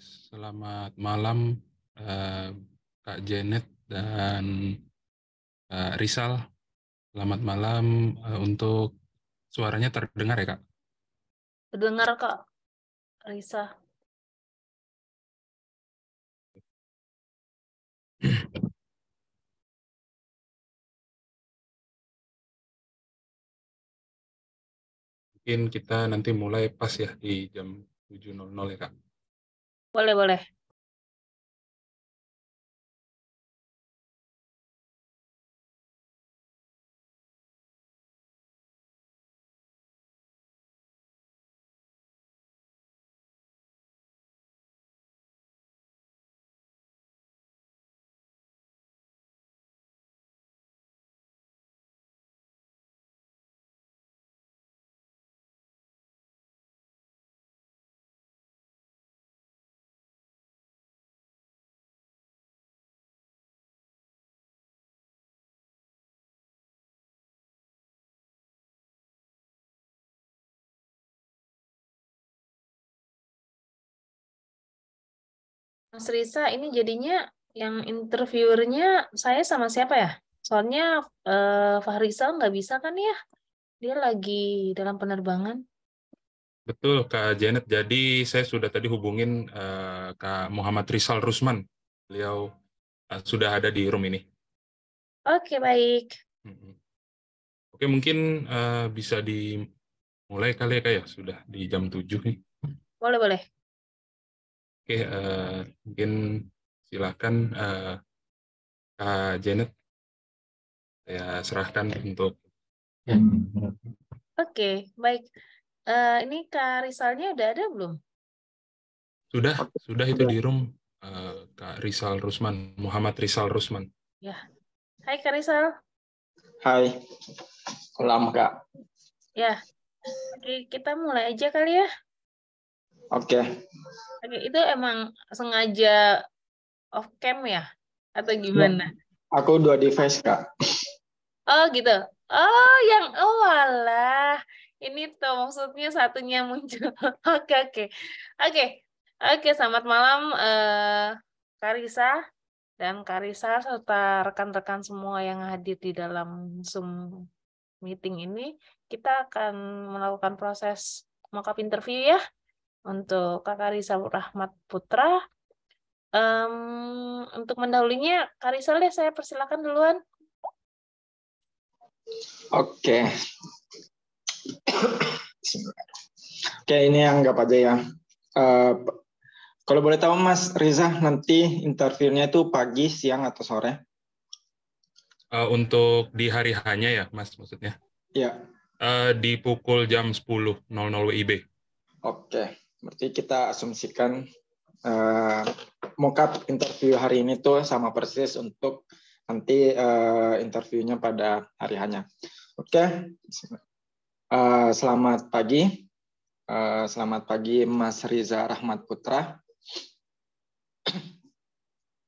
Selamat malam, eh, Kak Janet dan Kak Rizal. Selamat malam. Untuk suaranya terdengar ya, Kak? Dengar Kak Risa. Mungkin kita nanti mulai pas ya di jam 7.00 ya, Kak. Boleh, boleh. Mas Risa, ini jadinya yang interviewernya saya sama siapa ya? Soalnya Fahrizal nggak bisa kan ya? Dia lagi dalam penerbangan. Betul, Kak Janet. Jadi saya sudah tadi hubungin Kak Muhammad Rizal Rusman. Beliau sudah ada di room ini. Oke, baik. Mhm. Oke, mungkin bisa dimulai kali ya, Kak ya. Sudah di jam 7 nih. Boleh, boleh. Oke, mungkin silakan Kak Janet, saya serahkan untuk Oke, baik. Ini Kak Rizalnya udah ada belum? sudah itu di room Kak Rizal Rusman, Muhammad Rizal Rusman. Ya. Hai Kak Rizal. Hai, malam Kak. Ya, oke, kita mulai aja kali ya. Oke, Oke, itu emang sengaja off cam ya? Atau gimana? aku 2 device Kak. Oh gitu. Oh yang oh alah. Ini tuh maksudnya satunya muncul. Oke oke. Oke. Oke, selamat malam Karisa dan Karisa serta rekan-rekan semua yang hadir di dalam Zoom meeting ini. Kita akan melakukan proses mock-up interview ya untuk Kak Karisa Rahmat Putra. Untuk mendahulunya, Karisa deh saya persilakan duluan. Oke. Oke, ini anggap aja ya. Kalau boleh tahu Mas Riza, nanti interviewnya itu pagi, siang, atau sore? Untuk di hari hanya ya, Mas, maksudnya? Ya. Di pukul jam 10.00 WIB. Oke, berarti kita asumsikan mock-up interview hari ini tuh sama persis untuk nanti interviewnya pada hari hanya. Oke, selamat pagi. Selamat pagi Mas Riza Rahmat Putra.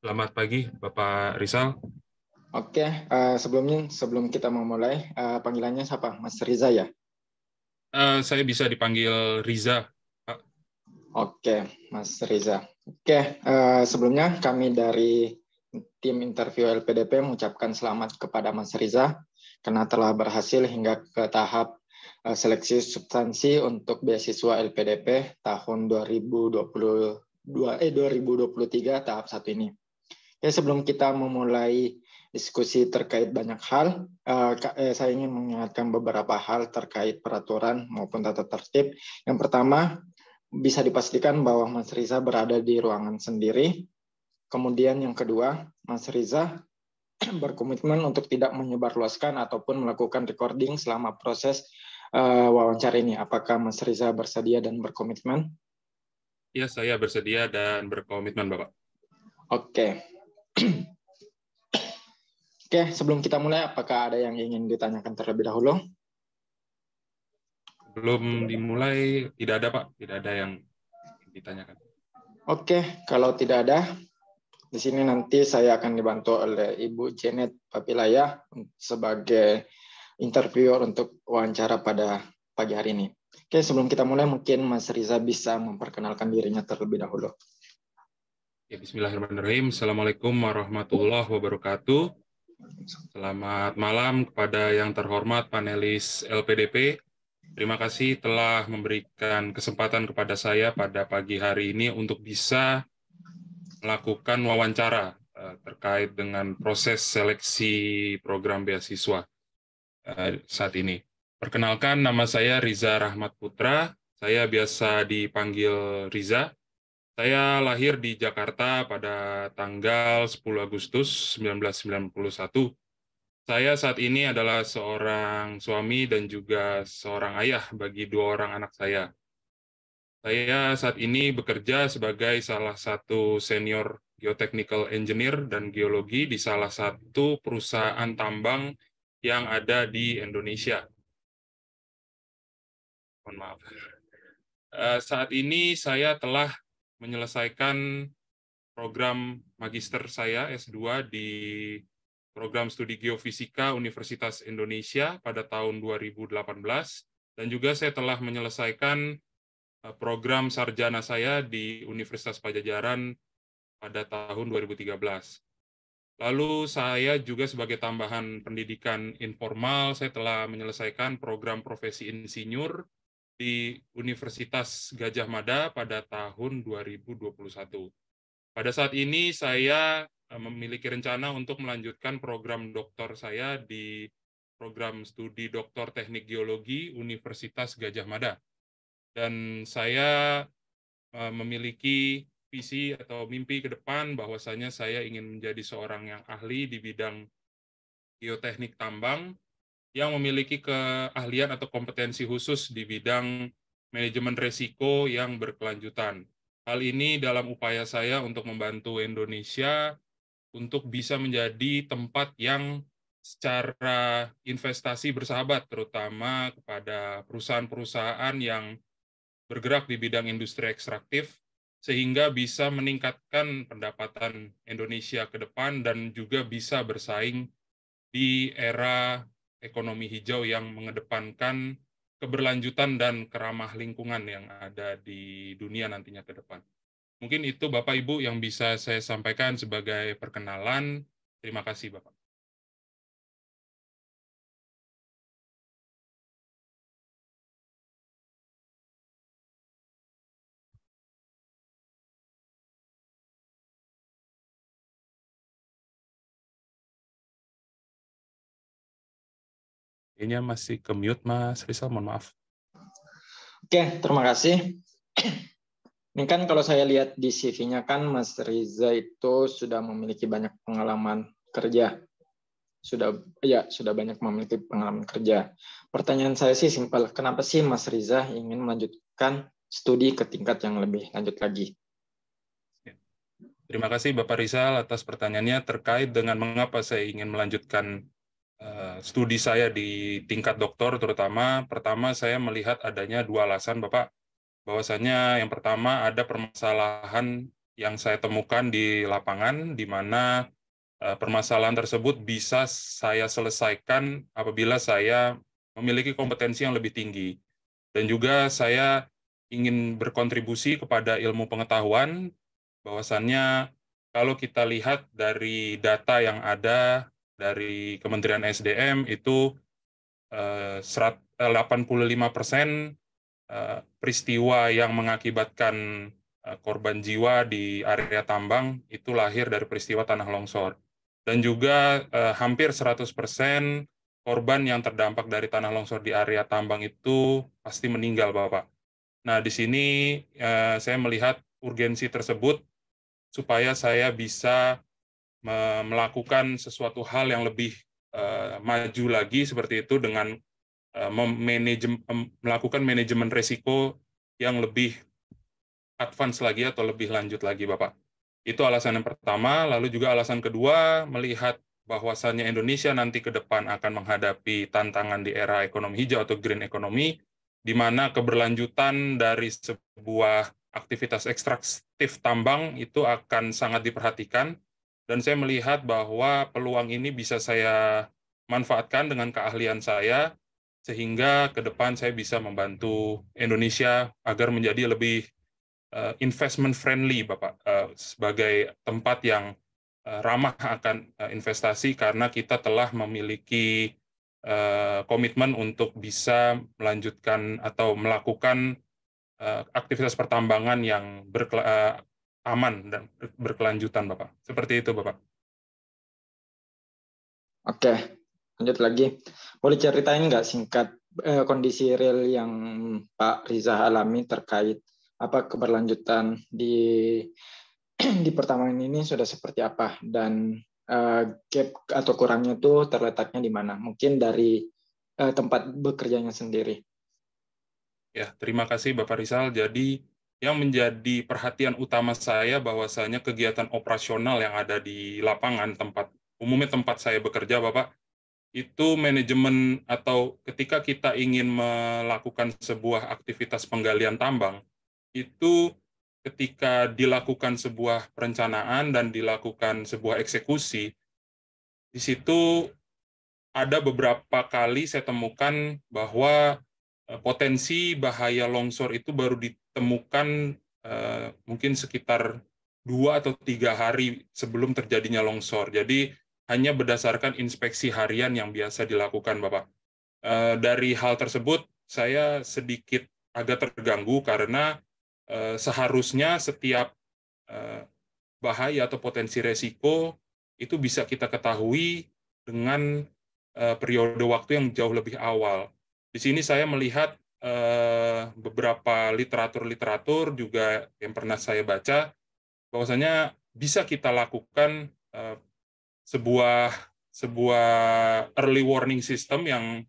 Selamat pagi Bapak Rizal. Oke, sebelum kita memulai, panggilannya siapa? Mas Riza ya? Saya bisa dipanggil Riza, Pak. Oke, Mas Riza. Oke, sebelumnya kami dari tim interview LPDP mengucapkan selamat kepada Mas Riza karena telah berhasil hingga ke tahap seleksi substansi untuk beasiswa LPDP tahun 2023 tahap 1 ini. Ya, sebelum kita memulai diskusi terkait banyak hal, saya ingin mengingatkan beberapa hal terkait peraturan maupun tata tertib. Yang pertama, bisa dipastikan bahwa Mas Riza berada di ruangan sendiri. Kemudian yang kedua, Mas Riza berkomitmen untuk tidak menyebarluaskan ataupun melakukan recording selama proses wawancara ini. Apakah Mas Riza bersedia dan berkomitmen? Ya, saya bersedia dan berkomitmen, Bapak. Oke. Oke, sebelum kita mulai, apakah ada yang ingin ditanyakan terlebih dahulu? Belum dimulai, tidak ada, Pak. Tidak ada yang ditanyakan. Oke, kalau tidak ada, di sini nanti saya akan dibantu oleh Ibu Janet Papilaya sebagai interviewer untuk wawancara pada pagi hari ini. Oke, sebelum kita mulai, mungkin Mas Riza bisa memperkenalkan dirinya terlebih dahulu. Ya, bismillahirrahmanirrahim. Assalamualaikum warahmatullahi wabarakatuh. Selamat malam kepada yang terhormat panelis LPDP. Terima kasih telah memberikan kesempatan kepada saya pada pagi hari ini untuk bisa melakukan wawancara terkait dengan proses seleksi program beasiswa saat ini. Perkenalkan, nama saya Riza Rahmat Putra. Saya biasa dipanggil Riza. Saya lahir di Jakarta pada tanggal 10 Agustus 1991. Saya saat ini adalah seorang suami dan juga seorang ayah bagi 2 orang anak saya. Saya saat ini bekerja sebagai salah satu senior geotechnical engineer dan geologi di salah satu perusahaan tambang yang ada di Indonesia. Mohon maaf. Saat ini saya telah menyelesaikan program magister saya S2 di program studi geofisika Universitas Indonesia pada tahun 2018, dan juga saya telah menyelesaikan program sarjana saya di Universitas Pajajaran pada tahun 2013. Lalu saya juga sebagai tambahan pendidikan informal, saya telah menyelesaikan program profesi insinyur di Universitas Gadjah Mada pada tahun 2021. Pada saat ini saya memiliki rencana untuk melanjutkan program doktor saya di program studi Doktor Teknik Geologi Universitas Gadjah Mada. Dan saya memiliki visi atau mimpi ke depan bahwasanya saya ingin menjadi seorang yang ahli di bidang geoteknik tambang yang memiliki keahlian atau kompetensi khusus di bidang manajemen risiko yang berkelanjutan. Hal ini dalam upaya saya untuk membantu Indonesia untuk bisa menjadi tempat yang secara investasi bersahabat, terutama kepada perusahaan-perusahaan yang bergerak di bidang industri ekstraktif, sehingga bisa meningkatkan pendapatan Indonesia ke depan dan juga bisa bersaing di era ekonomi hijau yang mengedepankan keberlanjutan dan keramah lingkungan yang ada di dunia nantinya ke depan. Mungkin itu Bapak Ibu yang bisa saya sampaikan sebagai perkenalan. Terima kasih Bapak. Kayaknya masih ke mute Mas Rizal, mohon maaf. Oke, terima kasih. Ini kan kalau saya lihat di CV-nya kan Mas Riza itu sudah memiliki banyak pengalaman kerja. Sudah banyak memiliki pengalaman kerja. Pertanyaan saya sih simpel, kenapa sih Mas Riza ingin melanjutkan studi ke tingkat yang lebih lanjut lagi? Terima kasih Bapak Rizal atas pertanyaannya terkait dengan mengapa saya ingin melanjutkan studi saya di tingkat doktor terutama. Pertama, saya melihat adanya 2 alasan Bapak. Bahwasanya yang pertama ada permasalahan yang saya temukan di lapangan, di mana permasalahan tersebut bisa saya selesaikan apabila saya memiliki kompetensi yang lebih tinggi. Dan juga saya ingin berkontribusi kepada ilmu pengetahuan, bahwasannya kalau kita lihat dari data yang ada dari Kementerian SDM itu 85% peristiwa yang mengakibatkan korban jiwa di area tambang itu lahir dari peristiwa tanah longsor. Dan juga hampir 100% korban yang terdampak dari tanah longsor di area tambang itu pasti meninggal, Bapak. Nah, di sini saya melihat urgensi tersebut supaya saya bisa melakukan sesuatu hal yang lebih maju lagi seperti itu dengan melakukan manajemen risiko yang lebih advance lagi atau lebih lanjut lagi, Bapak. Itu alasan yang pertama. Lalu juga alasan kedua, melihat bahwasannya Indonesia nanti ke depan akan menghadapi tantangan di era ekonomi hijau atau green economy, di mana keberlanjutan dari sebuah aktivitas ekstraktif tambang itu akan sangat diperhatikan. Dan saya melihat bahwa peluang ini bisa saya manfaatkan dengan keahlian saya, sehingga ke depan saya bisa membantu Indonesia agar menjadi lebih investment friendly, Bapak, sebagai tempat yang ramah akan investasi karena kita telah memiliki komitmen untuk bisa melanjutkan atau melakukan aktivitas pertambangan yang aman dan berkelanjutan, Bapak. Seperti itu, Bapak. Oke, lanjut lagi. Boleh ceritain nggak singkat kondisi real yang Pak Riza alami terkait keberlanjutan di pertambangan ini sudah seperti apa dan gap atau kurangnya itu terletaknya di mana? Mungkin dari tempat bekerjanya sendiri. Ya, terima kasih Bapak Rizal. Jadi yang menjadi perhatian utama saya bahwasanya kegiatan operasional yang ada di lapangan umumnya tempat saya bekerja, Bapak, itu manajemen atau ketika kita ingin melakukan sebuah aktivitas penggalian tambang, itu ketika dilakukan sebuah perencanaan dan dilakukan sebuah eksekusi, di situ ada beberapa kali saya temukan bahwa potensi bahaya longsor itu baru ditemukan mungkin sekitar 2 atau 3 hari sebelum terjadinya longsor. Jadi hanya berdasarkan inspeksi harian yang biasa dilakukan, Bapak. Dari hal tersebut, saya sedikit agak terganggu karena seharusnya setiap bahaya atau potensi resiko itu bisa kita ketahui dengan periode waktu yang jauh lebih awal. Di sini saya melihat beberapa literatur juga yang pernah saya baca, bahwasanya bisa kita lakukan sebuah early warning system yang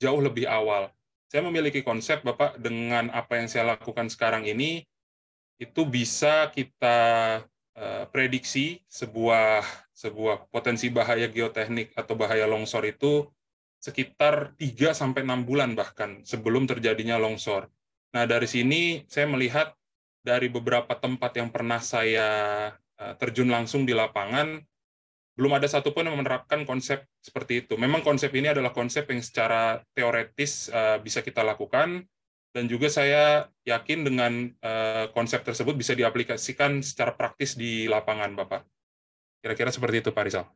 jauh lebih awal. Saya memiliki konsep, Bapak, dengan apa yang saya lakukan sekarang ini, itu bisa kita prediksi sebuah potensi bahaya geoteknik atau bahaya longsor itu sekitar 3-6 bulan bahkan sebelum terjadinya longsor. Nah, dari sini saya melihat dari beberapa tempat yang pernah saya terjun langsung di lapangan, belum ada satupun yang menerapkan konsep seperti itu. Memang konsep ini adalah konsep yang secara teoretis bisa kita lakukan, dan juga saya yakin dengan konsep tersebut bisa diaplikasikan secara praktis di lapangan, Bapak. Kira-kira seperti itu, Pak Rizal.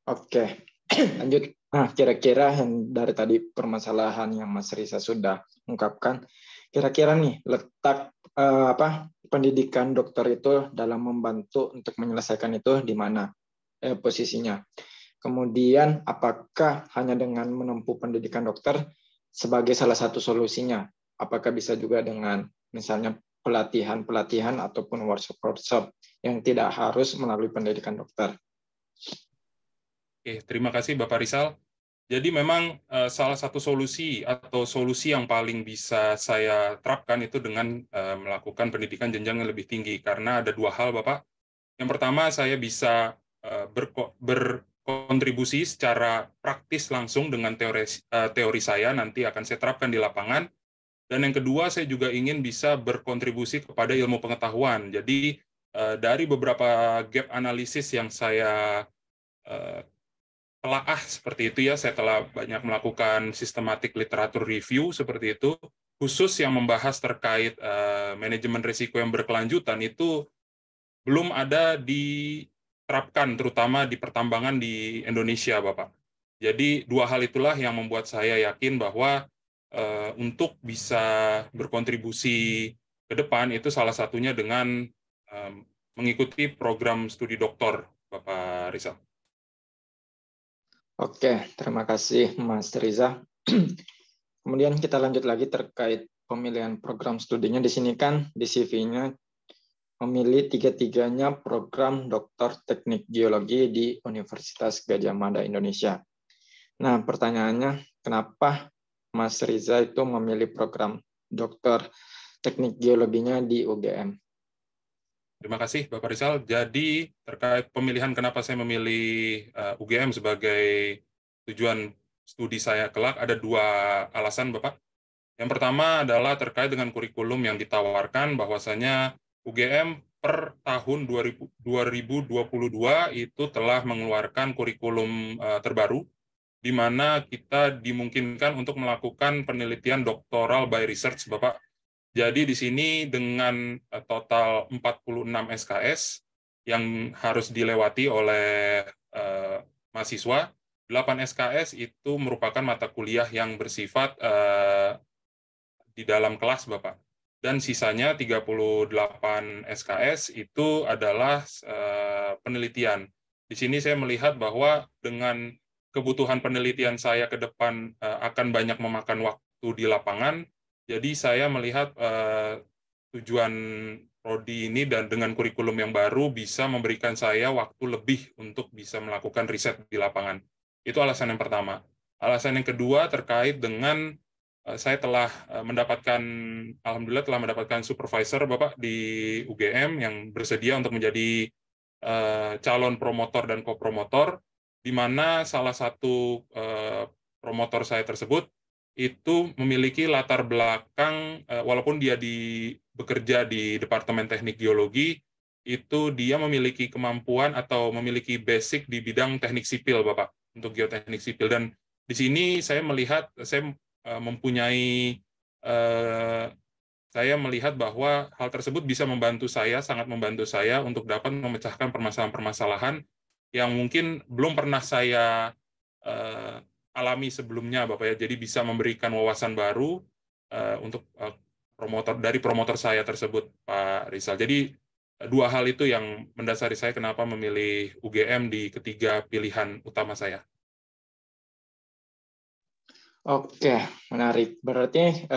Oke, lanjut. Nah, kira-kira yang dari tadi permasalahan yang Mas Riza sudah ungkapkan, kira-kira nih letak pendidikan dokter itu dalam membantu untuk menyelesaikan itu di mana posisinya. Kemudian apakah hanya dengan menempuh pendidikan dokter sebagai salah satu solusinya? Apakah bisa juga dengan misalnya pelatihan ataupun workshop yang tidak harus melalui pendidikan dokter? Oke, terima kasih Bapak Rizal. Jadi memang salah satu solusi atau solusi yang paling bisa saya terapkan itu dengan melakukan pendidikan jenjang yang lebih tinggi, karena ada 2 hal, Bapak. Yang pertama, saya bisa berkontribusi secara praktis langsung dengan teori saya, nanti akan saya terapkan di lapangan. Dan yang kedua, saya juga ingin bisa berkontribusi kepada ilmu pengetahuan. Jadi dari beberapa gap analisis yang saya telaah seperti itu ya, saya telah banyak melakukan sistematik literatur review seperti itu, khusus yang membahas terkait manajemen risiko yang berkelanjutan, itu belum ada diterapkan, terutama di pertambangan di Indonesia, Bapak. Jadi 2 hal itulah yang membuat saya yakin bahwa untuk bisa berkontribusi ke depan, itu salah satunya dengan mengikuti program studi doktor, Bapak Rizal. Oke, terima kasih Mas Riza. Kemudian kita lanjut lagi terkait pemilihan program studinya. Di sini kan di CV-nya memilih 3-tiganya program Doktor Teknik Geologi di Universitas Gadjah Mada Indonesia. Nah, pertanyaannya, kenapa Mas Riza itu memilih program Doktor Teknik Geologinya di UGM? Terima kasih, Bapak Rizal. Jadi, terkait pemilihan kenapa saya memilih UGM sebagai tujuan studi saya kelak, ada 2 alasan, Bapak. Yang pertama adalah terkait dengan kurikulum yang ditawarkan, bahwasanya UGM per tahun 2022 itu telah mengeluarkan kurikulum terbaru, di mana kita dimungkinkan untuk melakukan penelitian doktoral by research, Bapak. Jadi di sini dengan total 46 SKS yang harus dilewati oleh mahasiswa, 8 SKS itu merupakan mata kuliah yang bersifat di dalam kelas, Bapak. Dan sisanya 38 SKS itu adalah penelitian. Di sini saya melihat bahwa dengan kebutuhan penelitian saya ke depan akan banyak memakan waktu di lapangan, jadi saya melihat tujuan prodi ini dan dengan kurikulum yang baru bisa memberikan saya waktu lebih untuk bisa melakukan riset di lapangan. Itu alasan yang pertama. Alasan yang kedua terkait dengan saya telah mendapatkan, alhamdulillah telah mendapatkan supervisor Bapak di UGM yang bersedia untuk menjadi calon promotor dan kopromotor, di mana salah satu promotor saya tersebut itu memiliki latar belakang, walaupun dia bekerja di Departemen Teknik Geologi, itu dia memiliki kemampuan atau memiliki basic di bidang teknik sipil, Bapak, untuk geoteknik sipil. Dan di sini saya melihat, saya saya melihat bahwa hal tersebut bisa membantu saya, sangat membantu saya untuk dapat memecahkan permasalahan-permasalahan yang mungkin belum pernah saya alami sebelumnya, Bapak ya. Jadi bisa memberikan wawasan baru untuk promotor saya tersebut, Pak Rizal. Jadi dua hal itu yang mendasari saya kenapa memilih UGM di ketiga pilihan utama saya. Oke, menarik. Berarti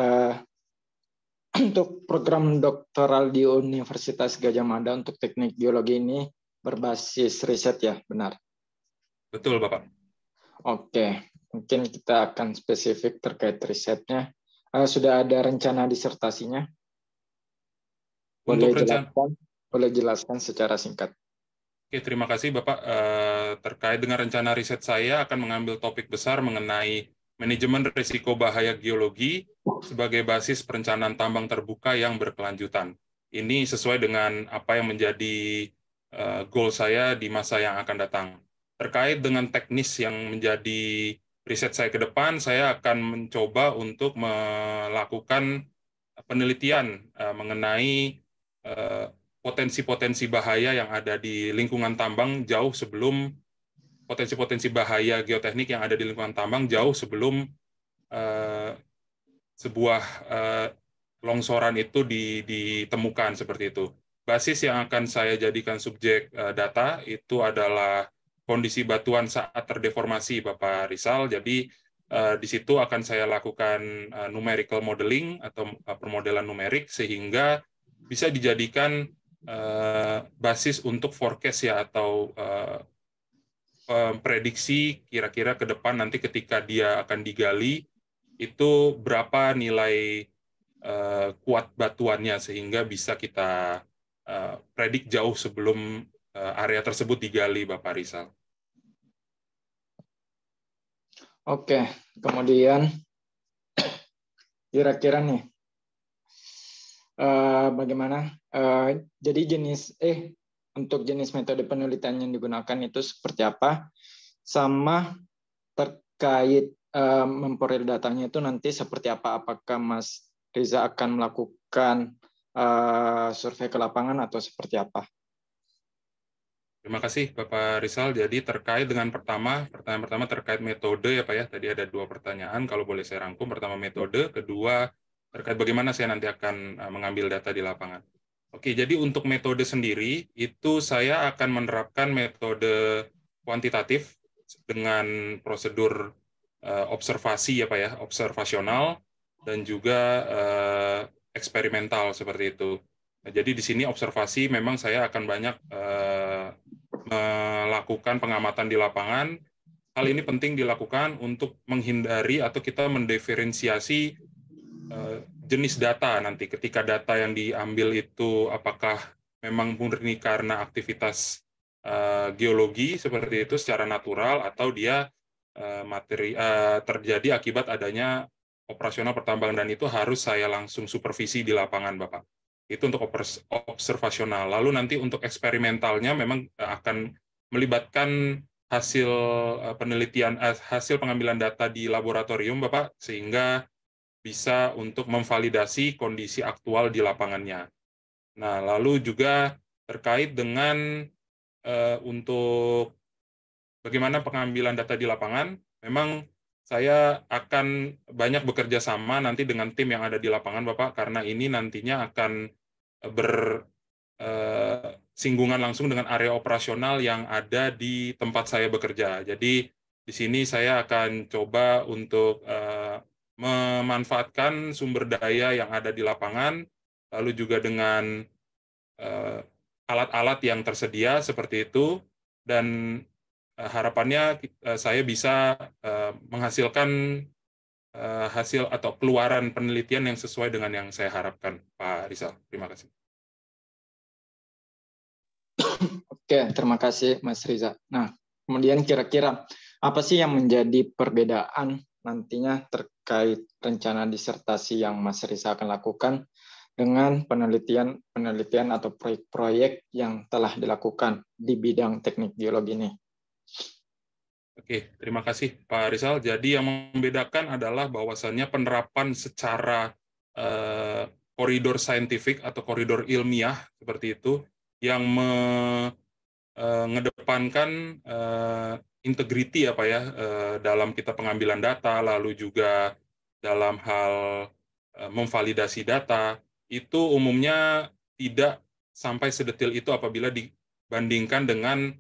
untuk program doktoral di Universitas Gadjah Mada untuk teknik geologi ini berbasis riset ya, benar? Betul, Bapak. Oke, mungkin kita akan spesifik terkait risetnya. Sudah ada rencana disertasinya? Boleh jelaskan secara singkat. Oke, terima kasih Bapak. Terkait dengan rencana riset saya akan mengambil topik besar mengenai manajemen risiko bahaya geologi sebagai basis perencanaan tambang terbuka yang berkelanjutan. Ini sesuai dengan apa yang menjadi goal saya di masa yang akan datang. Terkait dengan teknis yang menjadi riset saya ke depan, saya akan mencoba untuk melakukan penelitian mengenai potensi-potensi bahaya yang ada di lingkungan tambang jauh sebelum potensi-potensi bahaya geoteknik yang ada di lingkungan tambang jauh sebelum sebuah longsoran itu ditemukan seperti itu. Basis yang akan saya jadikan subjek data itu adalah kondisi batuan saat terdeformasi, Bapak Rizal. Jadi di situ akan saya lakukan numerical modeling atau permodelan numerik sehingga bisa dijadikan basis untuk forecast ya atau prediksi kira-kira ke depan nanti ketika dia akan digali itu berapa nilai kuat batuannya sehingga bisa kita predik jauh sebelum area tersebut digali, Bapak Rizal. Oke, kemudian kira-kira nih bagaimana? Jadi untuk jenis metode penelitian yang digunakan itu seperti apa? Sama terkait memperoleh datanya itu nanti seperti apa? Apakah Mas Riza akan melakukan survei ke lapangan atau seperti apa? Terima kasih Bapak Rizal. Jadi terkait dengan pertanyaan pertama terkait metode ya Pak ya. Tadi ada dua pertanyaan, kalau boleh saya rangkum. Pertama metode, kedua terkait bagaimana saya nanti akan mengambil data di lapangan. Oke, jadi untuk metode sendiri itu saya akan menerapkan metode kuantitatif dengan prosedur observasi ya Pak ya, observasional dan juga eksperimental seperti itu. Nah, jadi di sini observasi memang saya akan banyak melakukan pengamatan di lapangan. Hal ini penting dilakukan untuk menghindari atau kita mendiferensiasi jenis data nanti ketika data yang diambil itu apakah memang murni karena aktivitas geologi seperti itu secara natural atau dia terjadi akibat adanya operasional pertambangan, dan itu harus saya langsung supervisi di lapangan, Bapak. Itu untuk observasional. Lalu nanti untuk eksperimentalnya memang akan melibatkan hasil penelitian, hasil pengambilan data di laboratorium, Bapak, sehingga bisa untuk memvalidasi kondisi aktual di lapangannya. Nah, lalu juga terkait dengan untuk bagaimana pengambilan data di lapangan, memang saya akan banyak bekerja sama nanti dengan tim yang ada di lapangan, Bapak, karena ini nantinya akan bersinggungan langsung dengan area operasional yang ada di tempat saya bekerja. Jadi di sini saya akan coba untuk memanfaatkan sumber daya yang ada di lapangan, lalu juga dengan alat-alat yang tersedia seperti itu, dan harapannya saya bisa menghasilkan hasil atau keluaran penelitian yang sesuai dengan yang saya harapkan, Pak Rizal. Terima kasih. Oke, terima kasih Mas Riza. Nah, kemudian kira-kira apa sih yang menjadi perbedaan nantinya terkait rencana disertasi yang Mas Riza akan lakukan dengan penelitian atau proyek-proyek yang telah dilakukan di bidang teknik geologi ini? Oke, terima kasih Pak Rizal. Jadi yang membedakan adalah bahwasannya penerapan secara koridor saintifik atau koridor ilmiah seperti itu yang mengedepankan integriti apa ya dalam kita pengambilan data, lalu juga dalam hal memvalidasi data, itu umumnya tidak sampai sedetil itu apabila dibandingkan dengan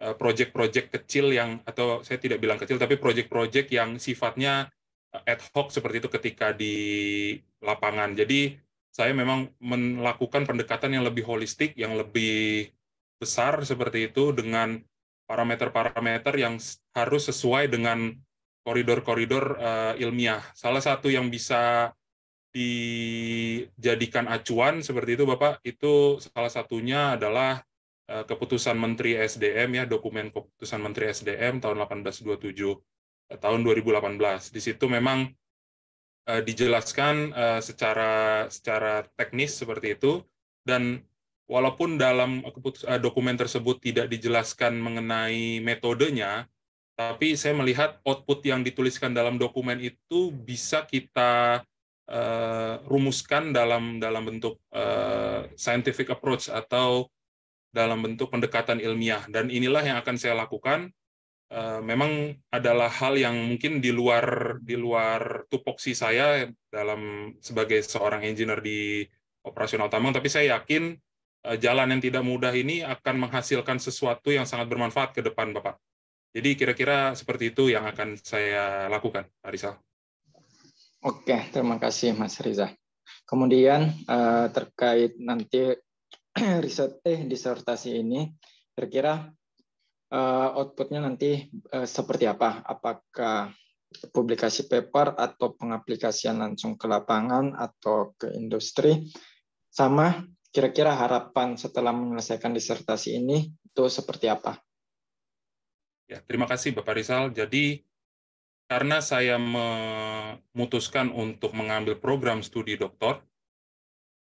proyek-proyek kecil yang, atau saya tidak bilang kecil, tapi proyek-proyek yang sifatnya ad hoc seperti itu ketika di lapangan. Jadi saya memang melakukan pendekatan yang lebih holistik, yang lebih besar seperti itu, dengan parameter-parameter yang harus sesuai dengan koridor-koridor ilmiah. Salah satu yang bisa dijadikan acuan seperti itu, Bapak, itu salah satunya adalah keputusan Menteri SDM, ya, dokumen keputusan Menteri SDM tahun 1827 tahun 2018. Di situ memang dijelaskan secara teknis seperti itu, dan walaupun dalam dokumen tersebut tidak dijelaskan mengenai metodenya, tapi saya melihat output yang dituliskan dalam dokumen itu bisa kita rumuskan dalam bentuk scientific approach atau dalam bentuk pendekatan ilmiah, dan inilah yang akan saya lakukan. Memang adalah hal yang mungkin di luar tupoksi saya dalam sebagai seorang engineer di operasional tambang, tapi saya yakin jalan yang tidak mudah ini akan menghasilkan sesuatu yang sangat bermanfaat ke depan, Bapak. Jadi kira-kira seperti itu yang akan saya lakukan, Pak Rizal. Oke, terima kasih Mas Riza. Kemudian terkait nanti riset disertasi ini, kira-kira outputnya nanti seperti apa? Apakah publikasi paper atau pengaplikasian langsung ke lapangan atau ke industri? Sama kira-kira harapan setelah menyelesaikan disertasi ini itu seperti apa? Ya, terima kasih Bapak Rizal. Jadi karena saya memutuskan untuk mengambil program studi doktor,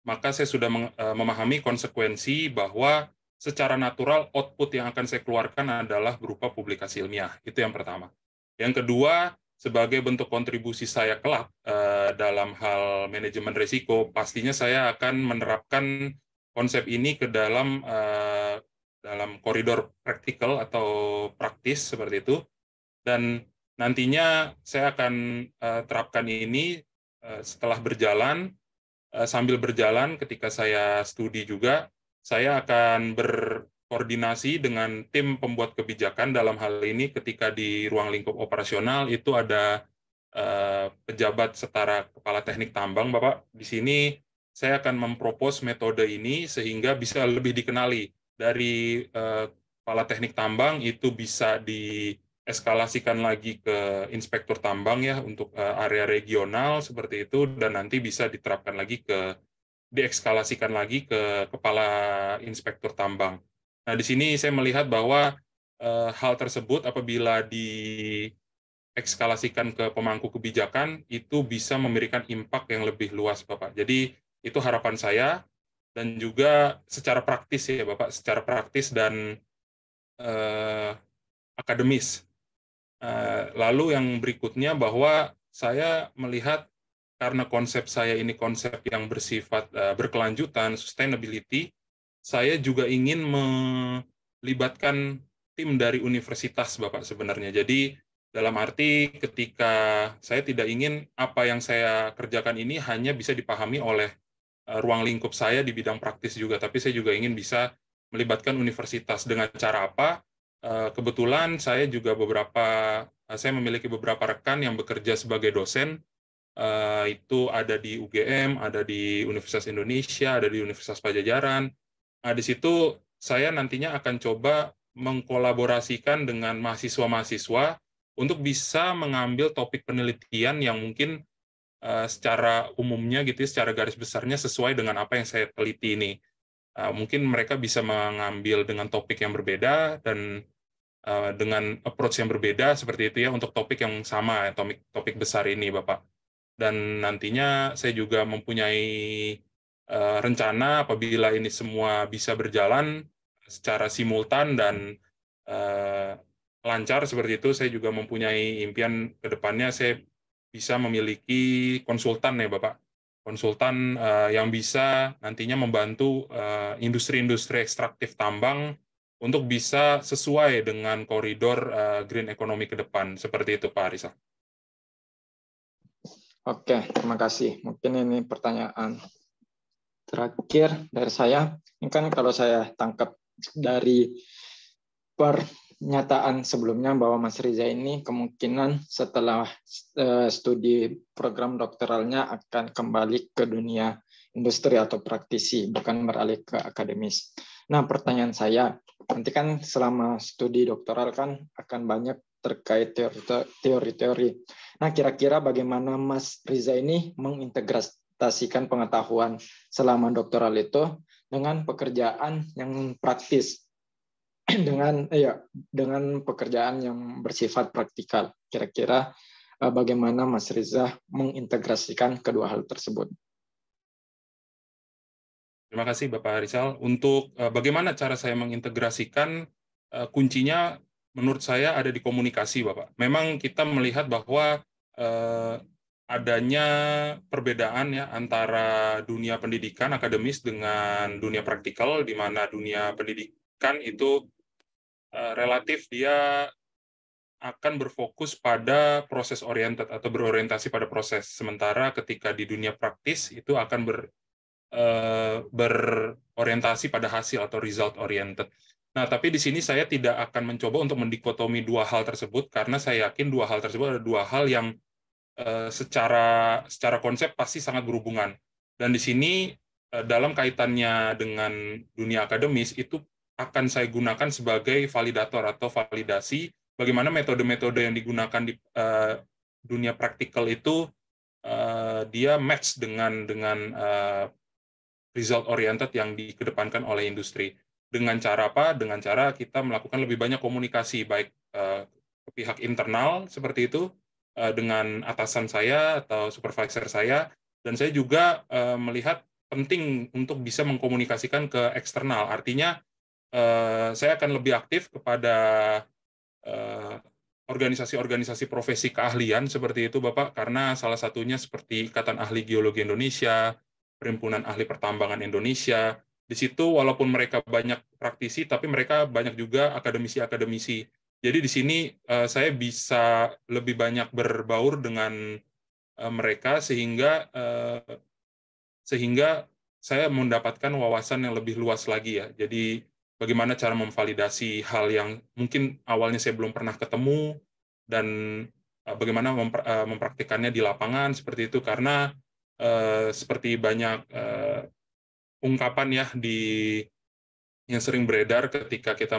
maka saya sudah memahami konsekuensi bahwa secara natural output yang akan saya keluarkan adalah berupa publikasi ilmiah. Itu yang pertama. Yang kedua, sebagai bentuk kontribusi saya kelak dalam hal manajemen risiko, pastinya saya akan menerapkan konsep ini ke dalam koridor praktikal atau praktis seperti itu. Dan nantinya saya akan terapkan ini setelah berjalan, sambil berjalan ketika saya studi juga, saya akan berkoordinasi dengan tim pembuat kebijakan. Dalam hal ini ketika di ruang lingkup operasional itu ada pejabat setara kepala teknik tambang, Bapak. Di sini saya akan mempropos metode ini sehingga bisa lebih dikenali. Dari kepala teknik tambang itu bisa dieskalasikan lagi ke inspektur tambang, ya, untuk area regional seperti itu, dan nanti bisa diterapkan lagi dieskalasikan lagi ke kepala inspektur tambang. Nah, di sini saya melihat bahwa hal tersebut apabila dieskalasikan ke pemangku kebijakan itu bisa memberikan impact yang lebih luas, Bapak. Jadi itu harapan saya, dan juga secara praktis, ya Bapak, secara praktis dan akademis. Lalu yang berikutnya bahwa saya melihat karena konsep saya ini konsep yang bersifat berkelanjutan, sustainability, saya juga ingin melibatkan tim dari universitas, Bapak, sebenarnya. Jadi, dalam arti ketika saya tidak ingin apa yang saya kerjakan ini hanya bisa dipahami oleh ruang lingkup saya di bidang praktis juga, tapi saya juga ingin bisa melibatkan universitas. Dengan cara apa? Kebetulan saya memiliki beberapa rekan yang bekerja sebagai dosen, itu ada di UGM, ada di Universitas Indonesia, ada di Universitas Pajajaran. Nah, di situ saya nantinya akan coba mengkolaborasikan dengan mahasiswa-mahasiswa untuk bisa mengambil topik penelitian yang mungkin secara umumnya gitu, secara garis besarnya sesuai dengan apa yang saya teliti ini. Mungkin mereka bisa mengambil dengan topik yang berbeda dan dengan approach yang berbeda seperti itu ya untuk topik yang sama, topik besar ini, Bapak. Dan nantinya saya juga mempunyai rencana apabila ini semua bisa berjalan secara simultan dan lancar seperti itu, saya juga mempunyai impian ke depannya saya bisa memiliki konsultan ya Bapak. Konsultan yang bisa nantinya membantu industri-industri ekstraktif tambang untuk bisa sesuai dengan koridor green economy ke depan. Seperti itu Pak Rizal. Oke, terima kasih. Mungkin ini pertanyaan terakhir dari saya. Ini kan kalau saya tangkap dari pernyataan sebelumnya bahwa Mas Riza ini kemungkinan setelah studi program doktoralnya akan kembali ke dunia industri atau praktisi, bukan beralih ke akademis. Nah, pertanyaan saya, nanti kan selama studi doktoral kan akan banyak terkait teori-teori. Nah, kira-kira bagaimana Mas Riza ini mengintegrasikan pengetahuan selama doktoral itu dengan pekerjaan yang praktis, dengan pekerjaan yang bersifat praktikal. Kira-kira bagaimana Mas Riza mengintegrasikan kedua hal tersebut? Terima kasih Bapak Rizal. Untuk bagaimana cara saya mengintegrasikan, kuncinya menurut saya ada di komunikasi, Bapak. Memang kita melihat bahwa adanya perbedaan ya antara dunia pendidikan akademis dengan dunia praktikal, di mana dunia pendidikan itu relatif dia akan berfokus pada proses oriented atau berorientasi pada proses. Sementara ketika di dunia praktis itu akan berorientasi pada hasil atau result oriented. Nah, tapi di sini saya tidak akan mencoba untuk mendikotomi dua hal tersebut karena saya yakin dua hal tersebut ada dua hal yang secara konsep pasti sangat berhubungan. Dan di sini dalam kaitannya dengan dunia akademis itu akan saya gunakan sebagai validator atau validasi bagaimana metode-metode yang digunakan di dunia praktikal itu dia match dengan result oriented yang dikedepankan oleh industri. Dengan cara apa? Dengan cara kita melakukan lebih banyak komunikasi, baik ke pihak internal seperti itu, dengan atasan saya atau supervisor saya, dan saya juga melihat penting untuk bisa mengkomunikasikan ke eksternal. Artinya, saya akan lebih aktif kepada organisasi-organisasi profesi keahlian seperti itu, Bapak, karena salah satunya seperti Ikatan Ahli Geologi Indonesia, Perhimpunan Ahli Pertambangan Indonesia. Di situ walaupun mereka banyak praktisi, tapi mereka banyak juga akademisi-akademisi. Jadi di sini saya bisa lebih banyak berbaur dengan mereka sehingga saya mendapatkan wawasan yang lebih luas lagi ya. Jadi bagaimana cara memvalidasi hal yang mungkin awalnya saya belum pernah ketemu dan bagaimana mempraktikannya di lapangan seperti itu karena seperti banyak ungkapan ya yang sering beredar ketika kita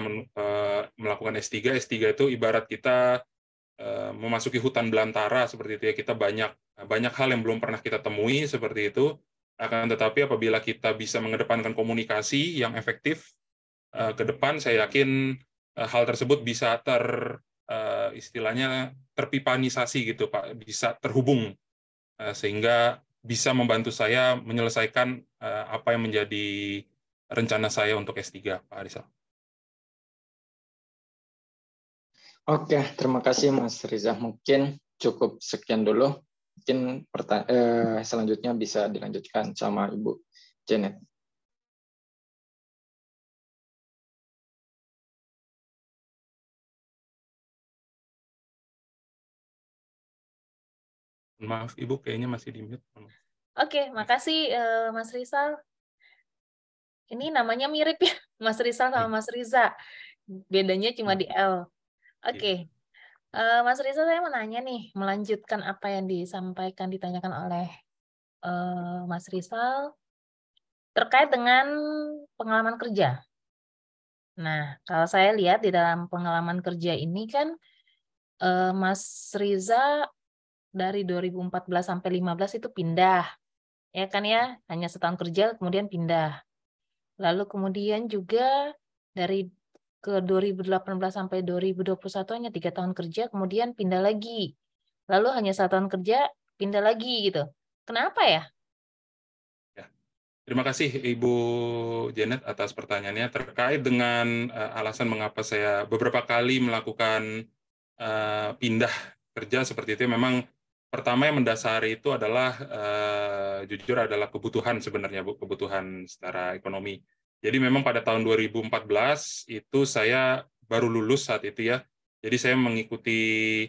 melakukan S3 itu ibarat kita memasuki hutan belantara seperti itu ya, kita banyak hal yang belum pernah kita temui seperti itu. Akan tetapi apabila kita bisa mengedepankan komunikasi yang efektif ke depan, saya yakin hal tersebut bisa istilahnya terpipanisasi gitu Pak, bisa terhubung sehingga bisa membantu saya menyelesaikan apa yang menjadi rencana saya untuk S3, Pak Rizal. Oke, terima kasih Mas Riza. Mungkin cukup sekian dulu Mungkin selanjutnya bisa dilanjutkan sama Ibu Janet. Maaf Ibu, kayaknya masih di mute. Oke, makasih Mas Rizal. Ini namanya mirip ya, Mas Rizal sama Mas Riza. Bedanya cuma di L. Oke. Mas Rizal, saya mau nanya nih, melanjutkan apa yang ditanyakan oleh Mas Rizal terkait dengan pengalaman kerja. Nah, kalau saya lihat di dalam pengalaman kerja ini kan Mas Riza dari 2014 sampai 15 itu pindah, ya kan ya, hanya setahun kerja kemudian pindah. Lalu kemudian juga dari ke 2018 sampai 2021 hanya 3 tahun kerja, kemudian pindah lagi. Lalu hanya 1 tahun kerja, pindah lagi gitu. Kenapa ya? Terima kasih Ibu Janet atas pertanyaannya terkait dengan alasan mengapa saya beberapa kali melakukan pindah kerja seperti itu. Memang pertama yang mendasari itu adalah jujur adalah kebutuhan sebenarnya Bu, kebutuhan secara ekonomi. Jadi memang pada tahun 2014 itu saya baru lulus saat itu ya. Jadi saya mengikuti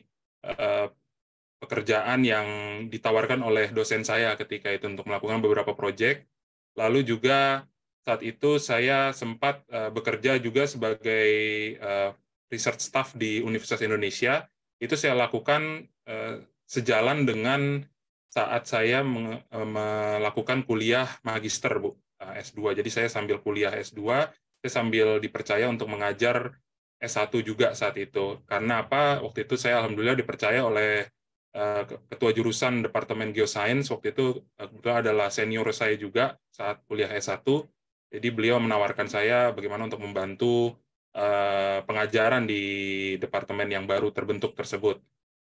pekerjaan yang ditawarkan oleh dosen saya ketika itu untuk melakukan beberapa proyek. Lalu juga saat itu saya sempat bekerja juga sebagai research staff di Universitas Indonesia. Itu saya lakukan sejalan dengan saat saya melakukan kuliah magister, Bu, S2. Jadi saya sambil kuliah S2, saya sambil dipercaya untuk mengajar S1 juga saat itu. Karena apa? Waktu itu saya alhamdulillah dipercaya oleh ketua jurusan Departemen Geoscience waktu itu kebetulan adalah senior saya juga saat kuliah S1. Jadi beliau menawarkan saya bagaimana untuk membantu pengajaran di departemen yang baru terbentuk tersebut.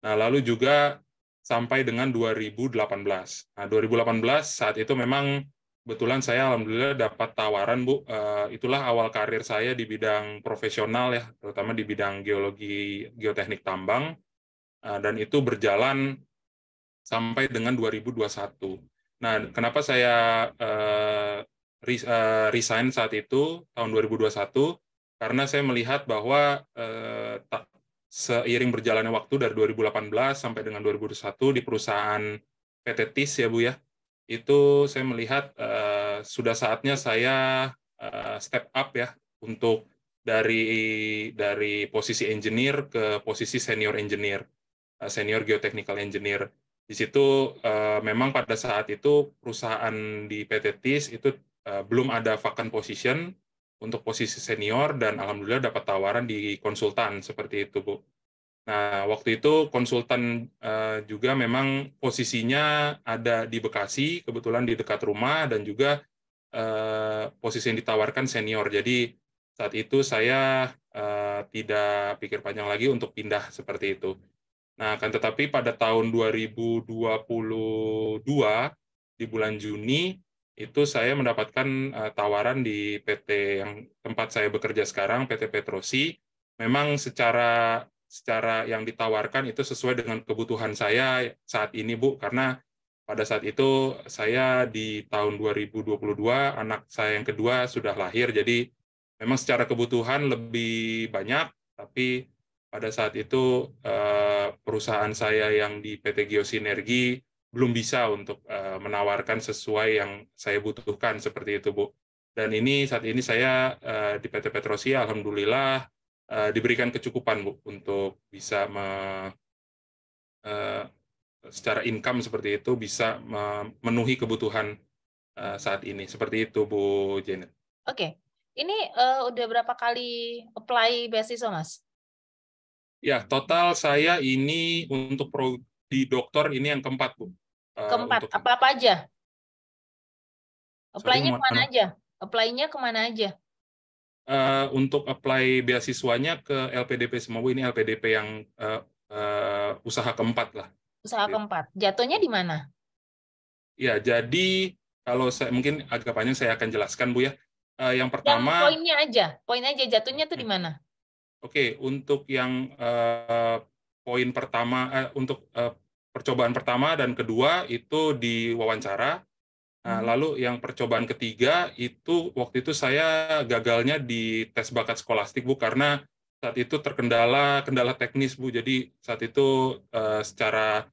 Nah, lalu juga sampai dengan 2018. Nah, 2018 saat itu memang kebetulan saya alhamdulillah dapat tawaran, Bu. Itulah awal karir saya di bidang profesional ya, terutama di bidang geologi, geoteknik tambang. Dan itu berjalan sampai dengan 2021. Nah, kenapa saya resign saat itu tahun 2021? Karena saya melihat bahwa seiring berjalannya waktu dari 2018 sampai dengan 2021 di perusahaan PT TIS ya Bu ya, itu saya melihat sudah saatnya saya step up ya untuk dari posisi engineer ke posisi senior engineer. Senior Geotechnical Engineer. Di situ memang pada saat itu perusahaan di PT TIS itu belum ada vacant position untuk posisi senior dan alhamdulillah dapat tawaran di konsultan seperti itu, Bu. Nah, waktu itu konsultan juga memang posisinya ada di Bekasi, kebetulan di dekat rumah dan juga posisi yang ditawarkan senior. Jadi saat itu saya tidak pikir panjang lagi untuk pindah seperti itu. Nah, akan tetapi pada tahun 2022 di bulan Juni itu saya mendapatkan tawaran di PT yang tempat saya bekerja sekarang, PT Petrosi. Memang secara yang ditawarkan itu sesuai dengan kebutuhan saya saat ini, Bu, karena pada saat itu saya di tahun 2022 anak saya yang kedua sudah lahir, jadi memang secara kebutuhan lebih banyak, tapi pada saat itu perusahaan saya yang di PT Geosinergi belum bisa untuk menawarkan sesuai yang saya butuhkan seperti itu, Bu. Dan saat ini saya di PT Petrosi alhamdulillah diberikan kecukupan, Bu, untuk bisa secara income seperti itu bisa memenuhi kebutuhan saat ini. Seperti itu, Bu Janet. Oke. Ini udah berapa kali apply beasiswa, Mas? Ya, total saya ini untuk prodi doktor ini yang keempat, Bu. Keempat, apa-apa aja? Sorry, Apply-nya kemana aja? Apply-nya kemana aja? Untuk apply beasiswanya ke LPDP semua, Bu. Ini LPDP yang usaha keempat lah. Usaha keempat. Jatuhnya di mana? Ya, jadi kalau saya mungkin agak panjang saya akan jelaskan, Bu ya. Yang pertama, poin aja jatuhnya tuh di mana? Oke, untuk yang poin pertama untuk percobaan pertama dan kedua itu di wawancara. Nah, lalu yang percobaan ketiga itu waktu itu saya gagalnya di tes bakat skolastik, Bu, karena saat itu terkendala teknis, Bu. Jadi saat itu secara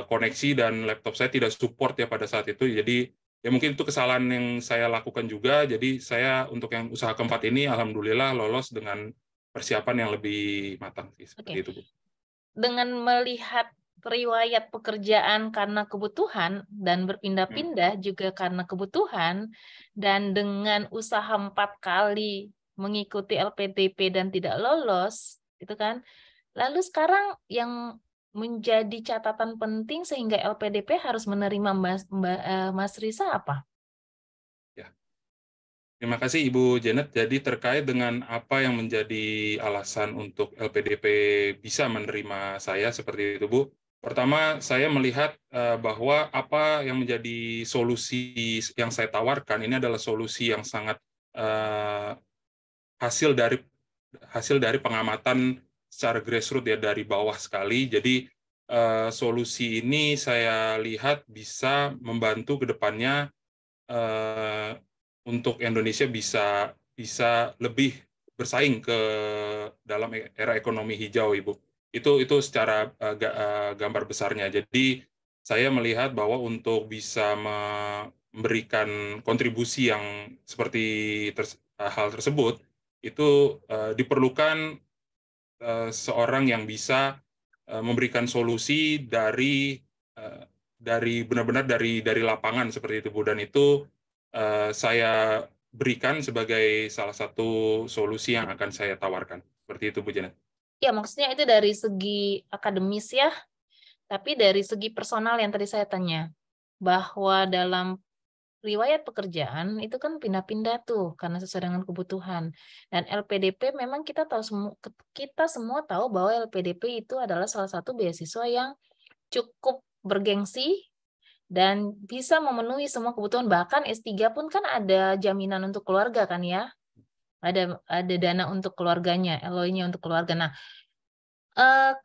koneksi dan laptop saya tidak support ya pada saat itu. Jadi ya mungkin itu kesalahan yang saya lakukan juga. Jadi saya untuk yang usaha keempat ini alhamdulillah lolos dengan persiapan yang lebih matang sih, seperti itu, Bu. Dengan melihat riwayat pekerjaan karena kebutuhan dan berpindah-pindah juga karena kebutuhan, dan dengan usaha 4 kali mengikuti LPDP dan tidak lolos, itu kan. Lalu sekarang yang menjadi catatan penting sehingga LPDP harus menerima Mas Risa apa? Ya. Terima kasih Ibu Janet. Jadi terkait dengan apa yang menjadi alasan untuk LPDP bisa menerima saya seperti itu, Bu. Pertama, saya melihat bahwa apa yang menjadi solusi yang saya tawarkan ini adalah solusi yang sangat hasil dari pengamatan secara grassroots ya, dari bawah sekali. Jadi solusi ini saya lihat bisa membantu ke depannya untuk Indonesia bisa lebih bersaing ke dalam era ekonomi hijau, Ibu. Itu secara gambar besarnya. Jadi saya melihat bahwa untuk bisa memberikan kontribusi yang seperti hal tersebut itu diperlukan seorang yang bisa memberikan solusi dari benar-benar dari lapangan seperti itu, Bu. Dan itu saya berikan sebagai salah satu solusi yang akan saya tawarkan. Seperti itu, Bu Janet. Ya, maksudnya itu dari segi akademis ya, tapi dari segi personal yang tadi saya tanya, bahwa dalam riwayat pekerjaan itu kan pindah-pindah tuh karena sesuai dengan kebutuhan. Dan LPDP memang kita semua tahu bahwa LPDP itu adalah salah satu beasiswa yang cukup bergengsi dan bisa memenuhi semua kebutuhan. Bahkan S3 pun kan ada jaminan untuk keluarga kan ya. Ada dana untuk keluarganya, LOI-nya untuk keluarga. Nah,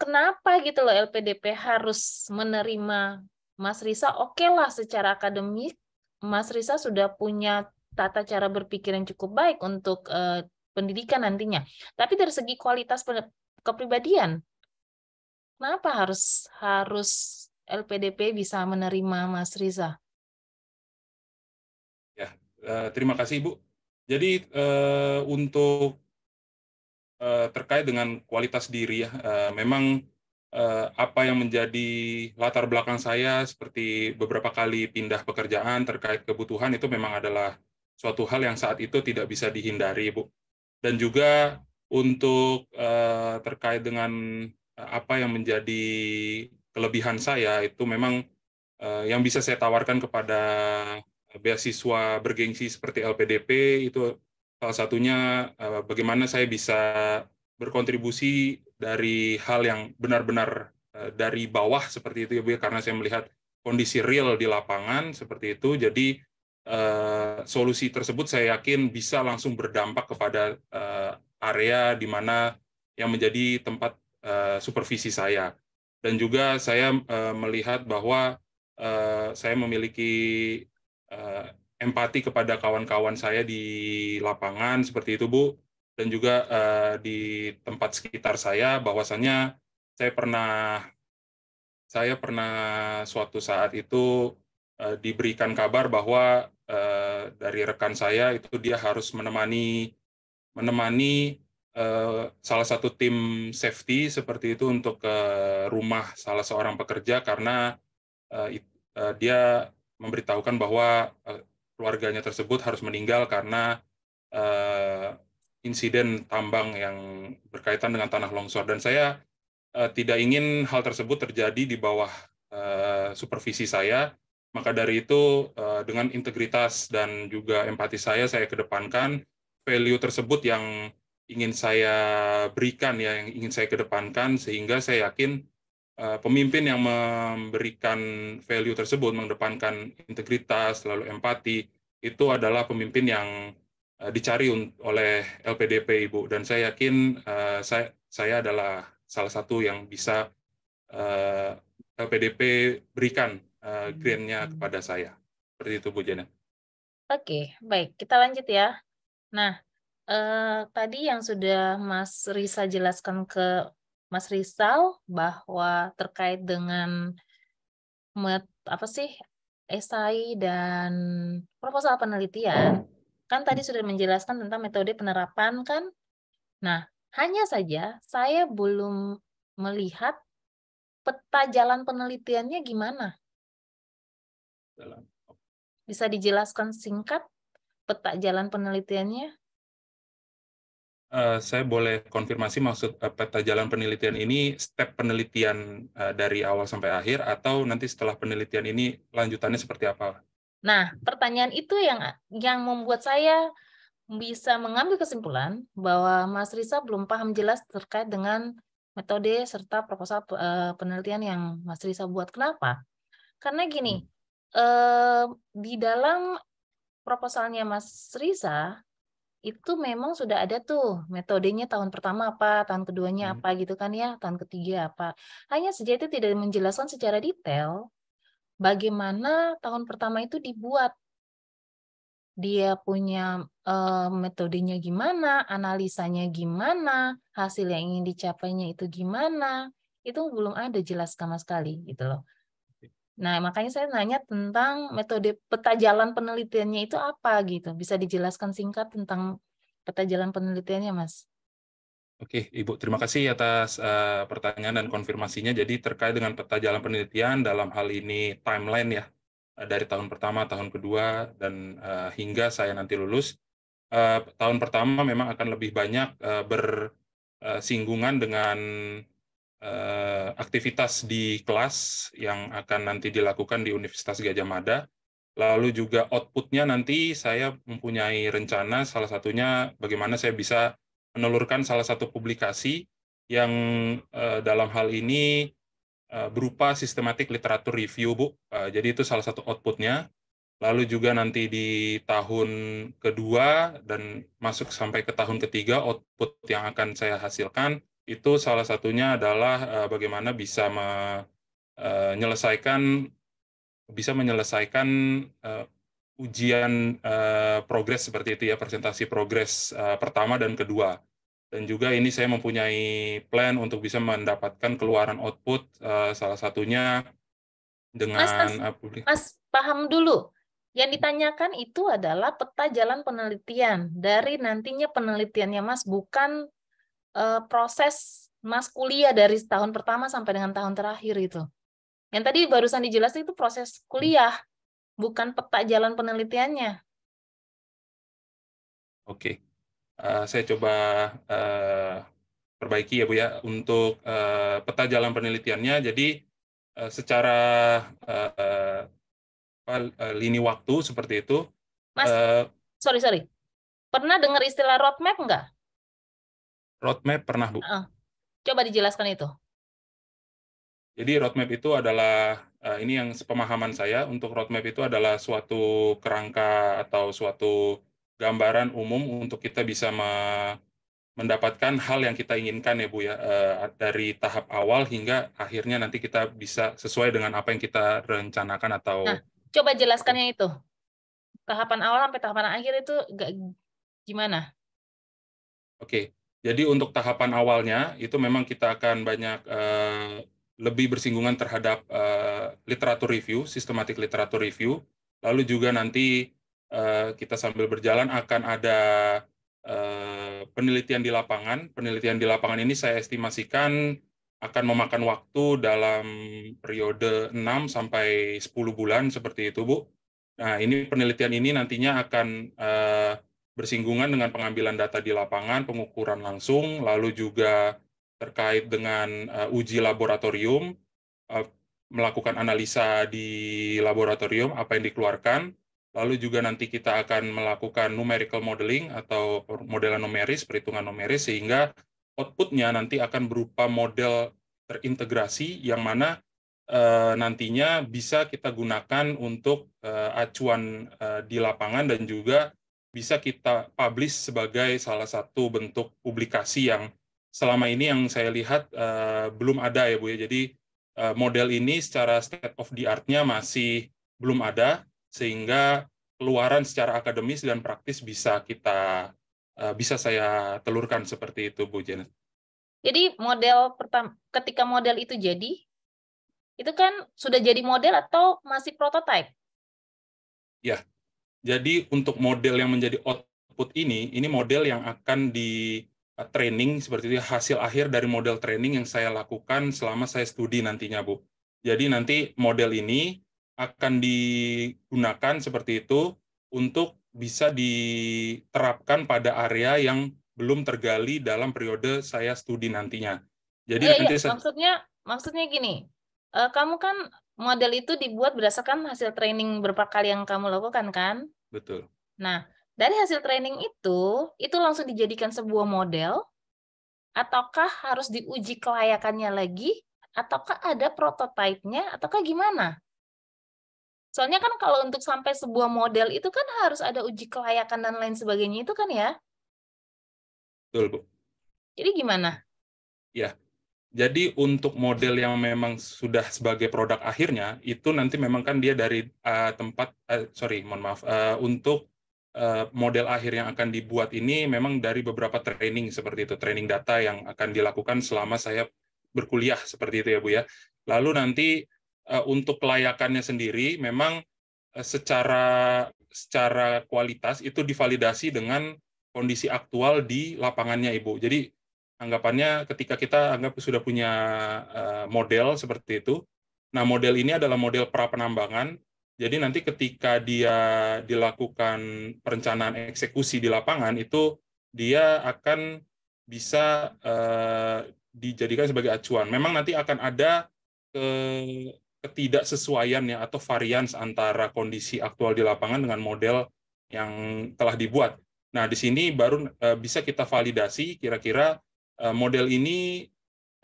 kenapa gitu loh LPDP harus menerima Mas Risa? Oke lah, secara akademik Mas Risa sudah punya tata cara berpikir yang cukup baik untuk pendidikan nantinya. Tapi dari segi kualitas kepribadian, kenapa harus LPDP bisa menerima Mas Risa? Ya, terima kasih, Bu. Jadi untuk terkait dengan kualitas diri ya, memang apa yang menjadi latar belakang saya seperti beberapa kali pindah pekerjaan terkait kebutuhan itu memang adalah suatu hal yang saat itu tidak bisa dihindari, Bu. Dan juga untuk terkait dengan apa yang menjadi kelebihan saya itu memang yang bisa saya tawarkan kepada beasiswa bergengsi seperti LPDP itu salah satunya bagaimana saya bisa berkontribusi dari hal yang benar-benar dari bawah seperti itu ya Bu, karena saya melihat kondisi real di lapangan seperti itu. Jadi solusi tersebut saya yakin bisa langsung berdampak kepada area di mana yang menjadi tempat supervisi saya. Dan juga saya melihat bahwa saya memiliki empati kepada kawan-kawan saya di lapangan seperti itu, Bu, dan juga di tempat sekitar saya, bahwasannya saya pernah suatu saat itu diberikan kabar bahwa dari rekan saya itu dia harus menemani salah satu tim safety seperti itu untuk ke rumah salah seorang pekerja karena dia memberitahukan bahwa keluarganya tersebut harus meninggal karena insiden tambang yang berkaitan dengan tanah longsor. Dan saya tidak ingin hal tersebut terjadi di bawah supervisi saya. Maka dari itu, dengan integritas dan juga empati saya kedepankan value tersebut yang ingin saya berikan, ya, yang ingin saya kedepankan, sehingga saya yakin pemimpin yang memberikan value tersebut, mengedepankan integritas, lalu empati, itu adalah pemimpin yang dicari oleh LPDP, Ibu. Dan saya yakin saya adalah salah satu yang bisa PDP berikan grant-nya kepada saya. Seperti itu, Bu Janet. Oke, baik. Kita lanjut ya. Nah, tadi yang sudah Mas Risa jelaskan ke Mas Rizal bahwa terkait dengan esai dan proposal penelitian, kan tadi sudah menjelaskan tentang metode penerapan kan. Nah, hanya saja saya belum melihat peta jalan penelitiannya gimana. Bisa dijelaskan singkat peta jalan penelitiannya? Saya boleh konfirmasi maksud peta jalan penelitian ini step penelitian dari awal sampai akhir, atau nanti setelah penelitian ini lanjutannya seperti apa? Nah, pertanyaan itu yang membuat saya bisa mengambil kesimpulan bahwa Mas Risa belum paham jelas terkait dengan metode serta proposal penelitian yang Mas Risa buat. Kenapa? Karena gini, di dalam proposalnya Mas Risa itu memang sudah ada tuh metodenya, tahun pertama apa, tahun keduanya apa gitu kan ya, tahun ketiga apa. Hanya saja itu tidak menjelaskan secara detail bagaimana tahun pertama itu dibuat. Dia punya metodenya gimana, analisanya gimana, hasil yang ingin dicapainya itu gimana, itu belum ada jelas sama sekali gitu loh. Nah, makanya saya nanya tentang metode peta jalan penelitiannya itu apa gitu. Bisa dijelaskan singkat tentang peta jalan penelitiannya, Mas? Oke, Ibu, terima kasih atas pertanyaan dan konfirmasinya. Jadi terkait dengan peta jalan penelitian dalam hal ini timeline ya, dari tahun pertama, tahun kedua, dan hingga saya nanti lulus. Tahun pertama memang akan lebih banyak bersinggungan dengan aktivitas di kelas yang akan nanti dilakukan di Universitas Gadjah Mada. Lalu juga output-nya nanti saya mempunyai rencana, salah satunya bagaimana saya bisa menelurkan salah satu publikasi yang dalam hal ini berupa sistematik literatur review, Bu. Jadi itu salah satu output-nya. Lalu juga nanti di tahun kedua dan masuk sampai ke tahun ketiga, output yang akan saya hasilkan itu salah satunya adalah bagaimana bisa menyelesaikan ujian progres seperti itu ya, presentasi progres pertama dan kedua. Dan juga ini saya mempunyai plan untuk bisa mendapatkan keluaran output, salah satunya dengan Mas, paham dulu. Yang ditanyakan itu adalah peta jalan penelitian. Dari nantinya penelitiannya Mas, bukan proses Mas kuliah dari tahun pertama sampai dengan tahun terakhir itu. Yang tadi barusan dijelasin itu proses kuliah, bukan peta jalan penelitiannya. Oke, saya coba perbaiki ya Bu ya untuk peta jalan penelitiannya. Jadi secara lini waktu seperti itu. Mas, sorry. Pernah dengar istilah roadmap nggak? Roadmap pernah, Bu. Coba dijelaskan itu. Jadi roadmap itu adalah, ini yang sepemahaman saya, untuk roadmap itu adalah suatu kerangka atau suatu gambaran umum untuk kita bisa mendapatkan hal yang kita inginkan ya Bu ya, dari tahap awal hingga akhirnya nanti kita bisa sesuai dengan apa yang kita rencanakan atau... Nah, coba jelaskannya itu. Tahapan awal sampai tahapan akhir itu gimana? Oke, jadi untuk tahapan awalnya itu memang kita akan banyak lebih bersinggungan terhadap literatur review, sistematik literatur review. Lalu juga nanti kita sambil berjalan akan ada penelitian di lapangan. Penelitian di lapangan ini saya estimasikan akan memakan waktu dalam periode 6 sampai 10 bulan seperti itu, Bu. Nah, ini penelitian ini nantinya akan bersinggungan dengan pengambilan data di lapangan, pengukuran langsung, lalu juga terkait dengan uji laboratorium, melakukan analisa di laboratorium, apa yang dikeluarkan, lalu juga nanti kita akan melakukan numerical modeling atau modelan numeris, perhitungan numeris, sehingga output-nya nanti akan berupa model terintegrasi yang mana nantinya bisa kita gunakan untuk acuan di lapangan dan juga bisa kita publish sebagai salah satu bentuk publikasi yang selama ini yang saya lihat belum ada ya Bu ya. Jadi model ini secara state of the art-nya masih belum ada, sehingga keluaran secara akademis dan praktis bisa saya telurkan seperti itu, Bu Janet. Jadi model pertama, ketika model itu jadi, itu kan sudah jadi model atau masih prototype? Ya, jadi untuk model yang menjadi output ini model yang akan di training seperti itu, hasil akhir dari model training yang saya lakukan selama saya studi nantinya, Bu. Jadi nanti model ini akan digunakan seperti itu untuk bisa diterapkan pada area yang belum tergali dalam periode saya studi nantinya. Jadi nanti maksudnya gini, kamu kan model itu dibuat berdasarkan hasil training berapa kali yang kamu lakukan kan? Betul. Nah, dari hasil training itu langsung dijadikan sebuah model, ataukah harus diuji kelayakannya lagi, ataukah ada prototipenya, ataukah gimana? Soalnya kan kalau untuk sampai sebuah model itu kan harus ada uji kelayakan dan lain sebagainya itu kan ya? Betul, Bu. Jadi gimana? Ya, jadi untuk model yang memang sudah sebagai produk akhirnya, itu nanti memang kan dia dari untuk model akhir yang akan dibuat ini memang dari beberapa training seperti itu, training data yang akan dilakukan selama saya berkuliah seperti itu ya Bu ya. Lalu nanti untuk kelayakannya sendiri memang secara kualitas itu divalidasi dengan kondisi aktual di lapangannya Ibu. Jadi anggapannya ketika kita anggap sudah punya model seperti itu, nah model ini adalah model pra-penambangan, jadi nanti ketika dia dilakukan perencanaan eksekusi di lapangan, itu dia akan bisa dijadikan sebagai acuan. Memang nanti akan ada ketidaksesuaian ya, atau varians antara kondisi aktual di lapangan dengan model yang telah dibuat. Nah, di sini baru bisa kita validasi kira-kira model ini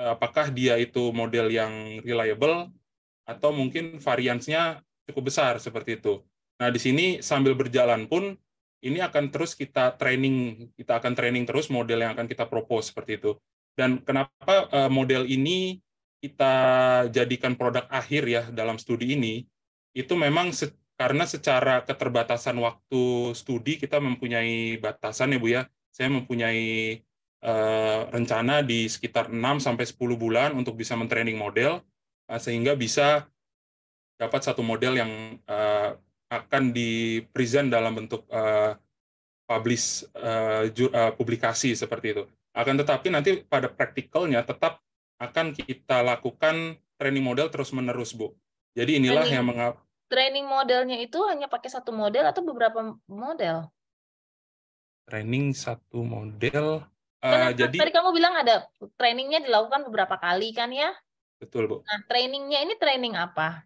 apakah dia itu model yang reliable atau mungkin variansnya cukup besar seperti itu. Nah, di sini sambil berjalan pun ini akan terus kita akan training terus model yang akan kita propose seperti itu. Dan kenapa model ini kita jadikan produk akhir ya dalam studi ini, itu memang karena secara keterbatasan waktu studi kita mempunyai batasan ya Bu ya. Saya mempunyai rencana di sekitar 6-10 bulan untuk bisa mentraining model, sehingga bisa dapat satu model yang akan di-present dalam bentuk publikasi seperti itu. Akan tetapi nanti pada praktikalnya tetap akan kita lakukan training model terus-menerus, Bu. Jadi inilah yang training modelnya itu hanya pakai satu model atau beberapa model? Training satu model. Jadi tadi kamu bilang ada trainingnya dilakukan beberapa kali kan ya? Betul, Bu. Nah, trainingnya ini training apa?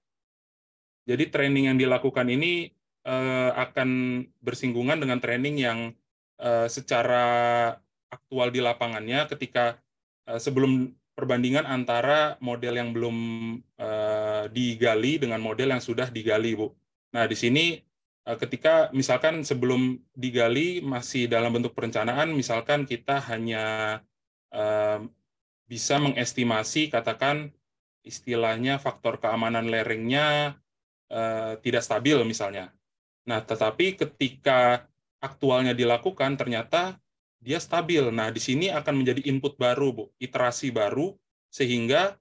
Jadi training yang dilakukan ini akan bersinggungan dengan training yang secara aktual di lapangannya ketika sebelum perbandingan antara model yang belum digali dengan model yang sudah digali, Bu. Nah, di sini ketika misalkan sebelum digali masih dalam bentuk perencanaan, misalkan kita hanya bisa mengestimasi, katakan istilahnya faktor keamanan layering-nya tidak stabil misalnya. Nah, tetapi ketika aktualnya dilakukan ternyata dia stabil. Nah, di sini akan menjadi input baru, Bu, iterasi baru, sehingga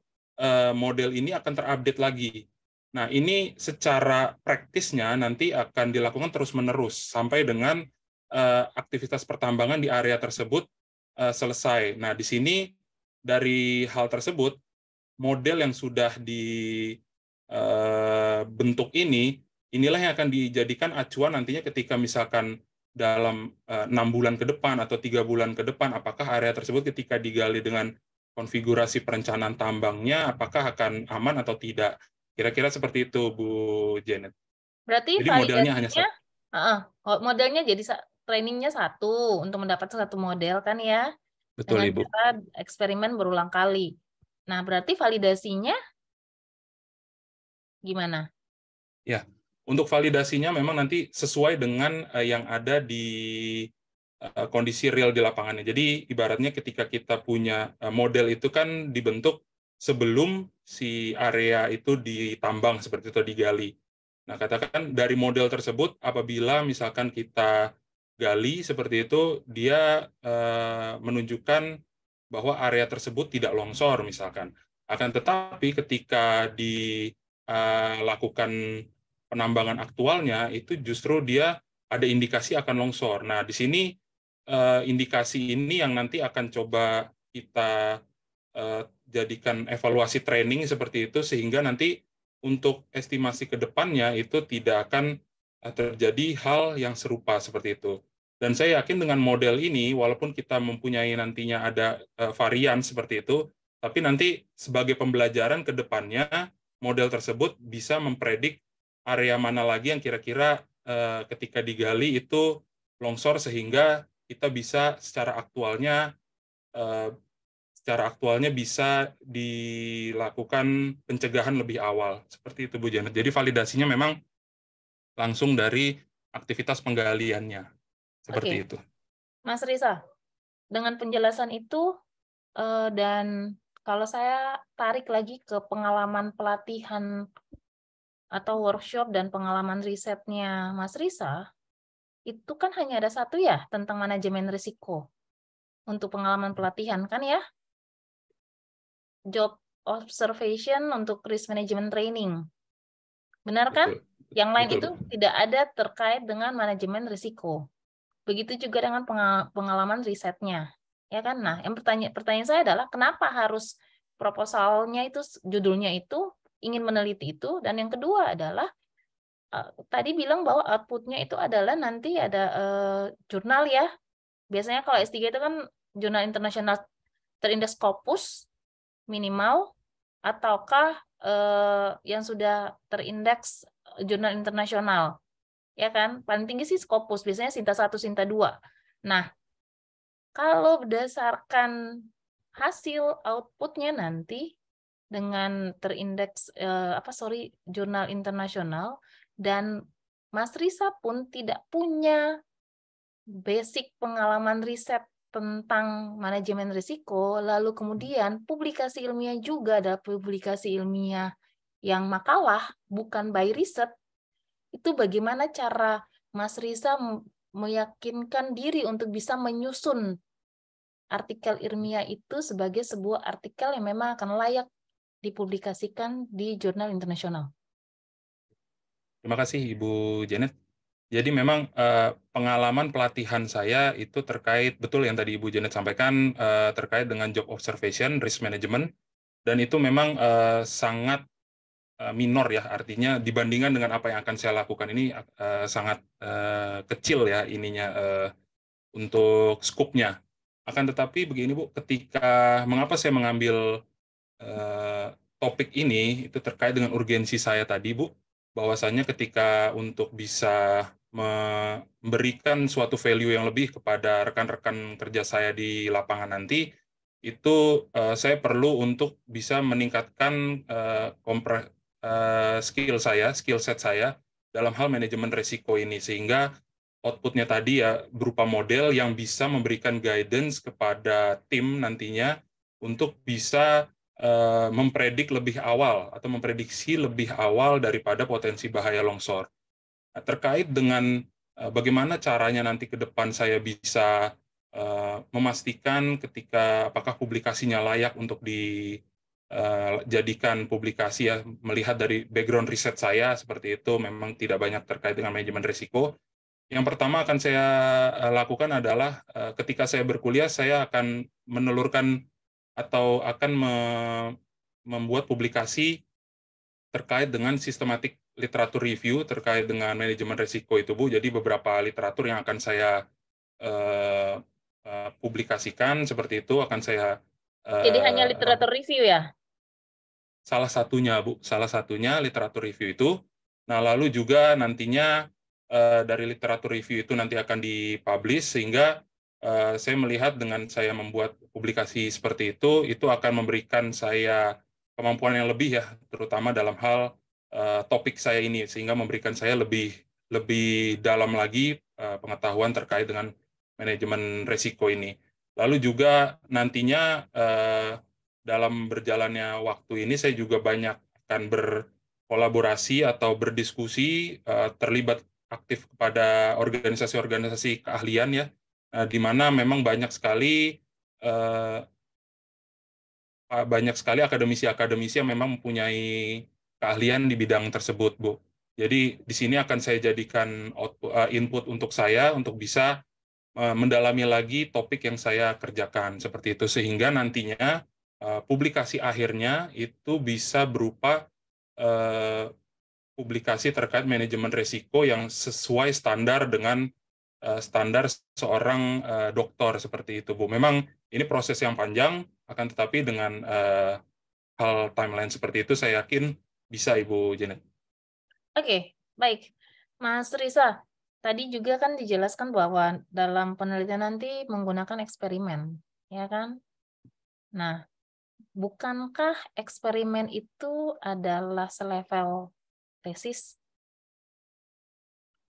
model ini akan terupdate lagi. Nah, ini secara praktisnya nanti akan dilakukan terus-menerus sampai dengan aktivitas pertambangan di area tersebut selesai. Nah, di sini dari hal tersebut, model yang sudah dibentuk inilah yang akan dijadikan acuan nantinya ketika misalkan dalam 6 bulan ke depan atau 3 bulan ke depan, apakah area tersebut ketika digali dengan konfigurasi perencanaan tambangnya, apakah akan aman atau tidak. Kira-kira seperti itu, Bu Janet. Berarti jadi modelnya hanya satu. Modelnya jadi trainingnya satu untuk mendapatkan satu model kan ya? Betul, dengan Ibu. cara eksperimen berulang kali. Nah, berarti validasinya gimana? Ya, untuk validasinya memang nanti sesuai dengan yang ada di kondisi real di lapangannya. Jadi ibaratnya ketika kita punya model itu kan dibentuk sebelum si area itu ditambang seperti itu, digali. Nah, katakan dari model tersebut, apabila misalkan kita gali seperti itu, dia menunjukkan bahwa area tersebut tidak longsor misalkan. Akan tetapi ketika dilakukan penambangan aktualnya, itu justru dia ada indikasi akan longsor. Nah, di sini indikasi ini yang nanti akan coba kita jadikan evaluasi training seperti itu, sehingga nanti untuk estimasi ke depannya itu tidak akan terjadi hal yang serupa seperti itu. Dan saya yakin dengan model ini, walaupun kita mempunyai nantinya ada varian seperti itu, tapi nanti sebagai pembelajaran ke depannya, model tersebut bisa mempredik area mana lagi yang kira-kira ketika digali itu longsor, sehingga kita bisa secara aktualnya bisa dilakukan pencegahan lebih awal. Seperti itu, Bu Janet. Jadi validasinya memang langsung dari aktivitas penggaliannya. Seperti itu. Mas Risa, dengan penjelasan itu, dan kalau saya tarik lagi ke pengalaman pelatihan atau workshop dan pengalaman risetnya Mas Risa, itu kan hanya ada satu ya tentang manajemen risiko untuk pengalaman pelatihan kan ya? Job observation untuk risk management training. Benar kan? Betul. Yang lain Betul, itu tidak ada terkait dengan manajemen risiko. Begitu juga dengan pengalaman risetnya. Ya kan? Nah, yang pertanyaan saya adalah kenapa harus proposalnya itu judulnya itu ingin meneliti itu, dan yang kedua adalah tadi bilang bahwa outputnya itu adalah nanti ada jurnal ya. Biasanya kalau S3 itu kan jurnal internasional terindeks Scopus minimal, ataukah yang sudah terindeks jurnal internasional. Ya kan? Paling tinggi sih Scopus, biasanya Sinta 1, Sinta 2. Nah, kalau berdasarkan hasil outputnya nanti dengan terindeks jurnal internasional, dan Mas Risa pun tidak punya basic pengalaman riset tentang manajemen risiko, lalu kemudian publikasi ilmiah juga ada publikasi ilmiah yang makalah, bukan by riset, itu bagaimana cara Mas Risa meyakinkan diri untuk bisa menyusun artikel ilmiah itu sebagai sebuah artikel yang memang akan layak dipublikasikan di jurnal internasional? Terima kasih Ibu Janet. Jadi memang pengalaman pelatihan saya itu terkait, betul yang tadi Ibu Janet sampaikan, terkait dengan job observation, risk management, dan itu memang sangat minor ya, artinya dibandingkan dengan apa yang akan saya lakukan ini sangat kecil ya ininya untuk skupnya. Akan tetapi begini Bu, mengapa saya mengambil topik ini itu terkait dengan urgensi saya tadi Bu, bahwasannya ketika untuk bisa memberikan suatu value yang lebih kepada rekan-rekan kerja saya di lapangan nanti, itu saya perlu untuk bisa meningkatkan skill set saya dalam hal manajemen risiko ini, sehingga outputnya tadi ya berupa model yang bisa memberikan guidance kepada tim nantinya untuk bisa mempredik lebih awal atau memprediksi lebih awal daripada potensi bahaya longsor. Nah, terkait dengan bagaimana caranya nanti ke depan saya bisa memastikan ketika apakah publikasinya layak untuk dijadikan publikasi ya, melihat dari background riset saya seperti itu memang tidak banyak terkait dengan manajemen risiko. Yang pertama akan saya lakukan adalah ketika saya berkuliah, saya akan menelurkan atau akan membuat publikasi terkait dengan sistematik literatur review terkait dengan manajemen risiko itu Bu. Jadi beberapa literatur yang akan saya publikasikan seperti itu akan saya Jadi hanya literatur review ya? Salah satunya Bu, salah satunya literatur review itu. Nah, lalu juga nantinya dari literatur review itu nanti akan dipublish, sehingga saya melihat dengan saya membuat publikasi seperti itu akan memberikan saya kemampuan yang lebih ya, terutama dalam hal topik saya ini, sehingga memberikan saya lebih dalam lagi pengetahuan terkait dengan manajemen risiko ini. Lalu juga nantinya dalam berjalannya waktu ini saya juga banyak akan berkolaborasi atau berdiskusi, terlibat aktif kepada organisasi-organisasi keahlian ya, di mana memang banyak sekali akademisi-akademisi yang memang mempunyai keahlian di bidang tersebut, Bu. Jadi di sini akan saya jadikan input untuk saya untuk bisa mendalami lagi topik yang saya kerjakan seperti itu, sehingga nantinya publikasi akhirnya itu bisa berupa publikasi terkait manajemen risiko yang sesuai standar dengan standar seorang dokter seperti itu, Bu. Memang ini proses yang panjang, akan tetapi dengan hal timeline seperti itu saya yakin bisa, Ibu Janet. Oke, baik. Mas Risa, tadi juga kan dijelaskan bahwa dalam penelitian nanti menggunakan eksperimen, ya kan? Nah, bukankah eksperimen itu adalah selevel tesis?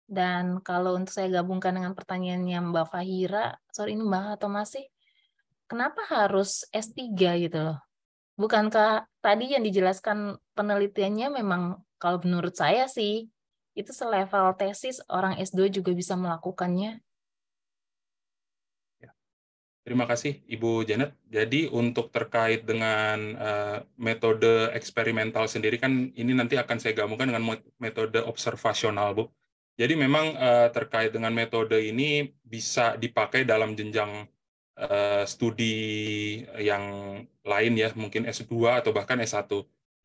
Dan kalau untuk saya gabungkan dengan pertanyaannya Mbak Fahira, sorry ini Mbak atau masih, kenapa harus S3 gitu loh? Bukankah tadi yang dijelaskan penelitiannya memang kalau menurut saya sih, itu selevel tesis orang S2 juga bisa melakukannya. Terima kasih, Ibu Janet. Jadi untuk terkait dengan metode eksperimental sendiri kan ini nanti akan saya gabungkan dengan metode observasional, Bu. Jadi memang terkait dengan metode ini bisa dipakai dalam jenjang studi yang lain ya, mungkin S2 atau bahkan S1.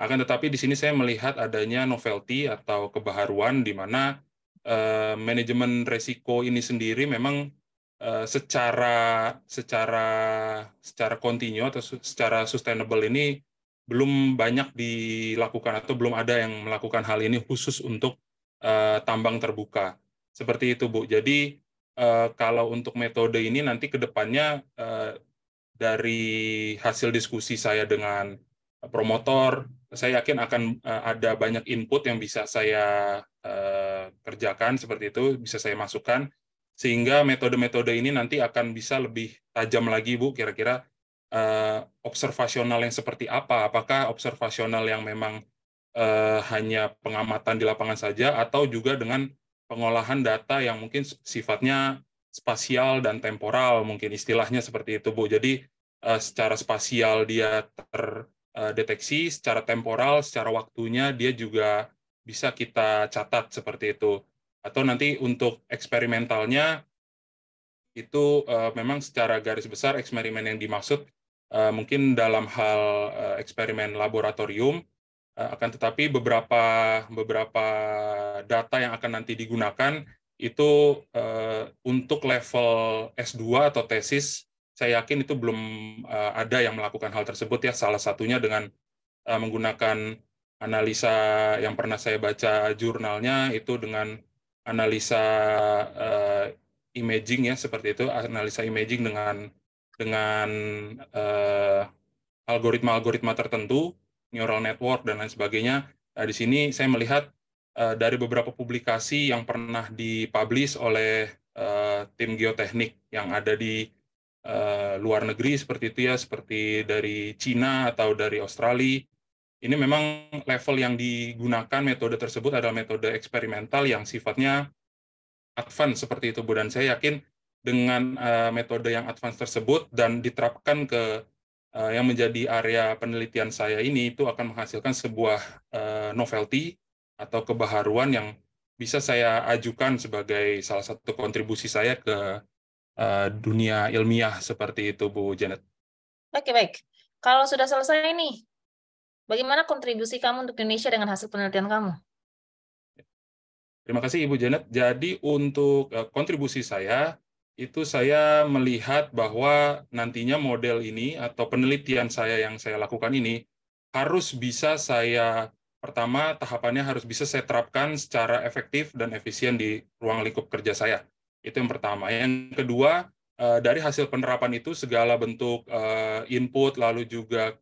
Akan tetapi di sini saya melihat adanya novelty atau kebaharuan di mana manajemen resiko ini sendiri memang secara kontinu atau secara sustainable ini belum banyak dilakukan atau belum ada yang melakukan hal ini khusus untuk tambang terbuka. Seperti itu, Bu. Jadi kalau untuk metode ini nanti ke depannya dari hasil diskusi saya dengan promotor, saya yakin akan ada banyak input yang bisa saya kerjakan seperti itu, bisa saya masukkan, sehingga metode-metode ini nanti akan bisa lebih tajam lagi, Bu, kira-kira observasional yang seperti apa, apakah observasional yang memang hanya pengamatan di lapangan saja, atau juga dengan pengolahan data yang mungkin sifatnya spasial dan temporal, mungkin istilahnya seperti itu, Bu. Jadi secara spasial dia terdeteksi, secara temporal, secara waktunya dia juga bisa kita catat seperti itu. Atau nanti untuk eksperimentalnya itu memang secara garis besar eksperimen yang dimaksud mungkin dalam hal eksperimen laboratorium, akan tetapi beberapa data yang akan nanti digunakan itu untuk level S2 atau tesis, saya yakin itu belum ada yang melakukan hal tersebut ya. Salah satunya dengan menggunakan analisa yang pernah saya baca jurnalnya itu dengan analisa imaging ya, seperti itu, analisa imaging dengan algoritma-algoritma tertentu, neural network dan lain sebagainya. Nah, di sini saya melihat dari beberapa publikasi yang pernah dipublish oleh tim geoteknik yang ada di luar negeri seperti itu ya, seperti dari Cina atau dari Australia. Ini memang level yang digunakan metode tersebut adalah metode eksperimental yang sifatnya advance seperti itu, Bu. Dan saya yakin dengan metode yang advance tersebut dan diterapkan ke yang menjadi area penelitian saya ini, itu akan menghasilkan sebuah novelty atau kebaharuan yang bisa saya ajukan sebagai salah satu kontribusi saya ke dunia ilmiah seperti itu, Bu Janet. Oke, baik. Kalau sudah selesai nih, bagaimana kontribusi kamu untuk Indonesia dengan hasil penelitian kamu? Terima kasih, Ibu Janet. Jadi untuk kontribusi saya, itu saya melihat bahwa nantinya model ini atau penelitian saya yang saya lakukan ini harus bisa pertama tahapannya harus bisa saya terapkan secara efektif dan efisien di ruang lingkup kerja saya. Itu yang pertama. Yang kedua, dari hasil penerapan itu segala bentuk input lalu juga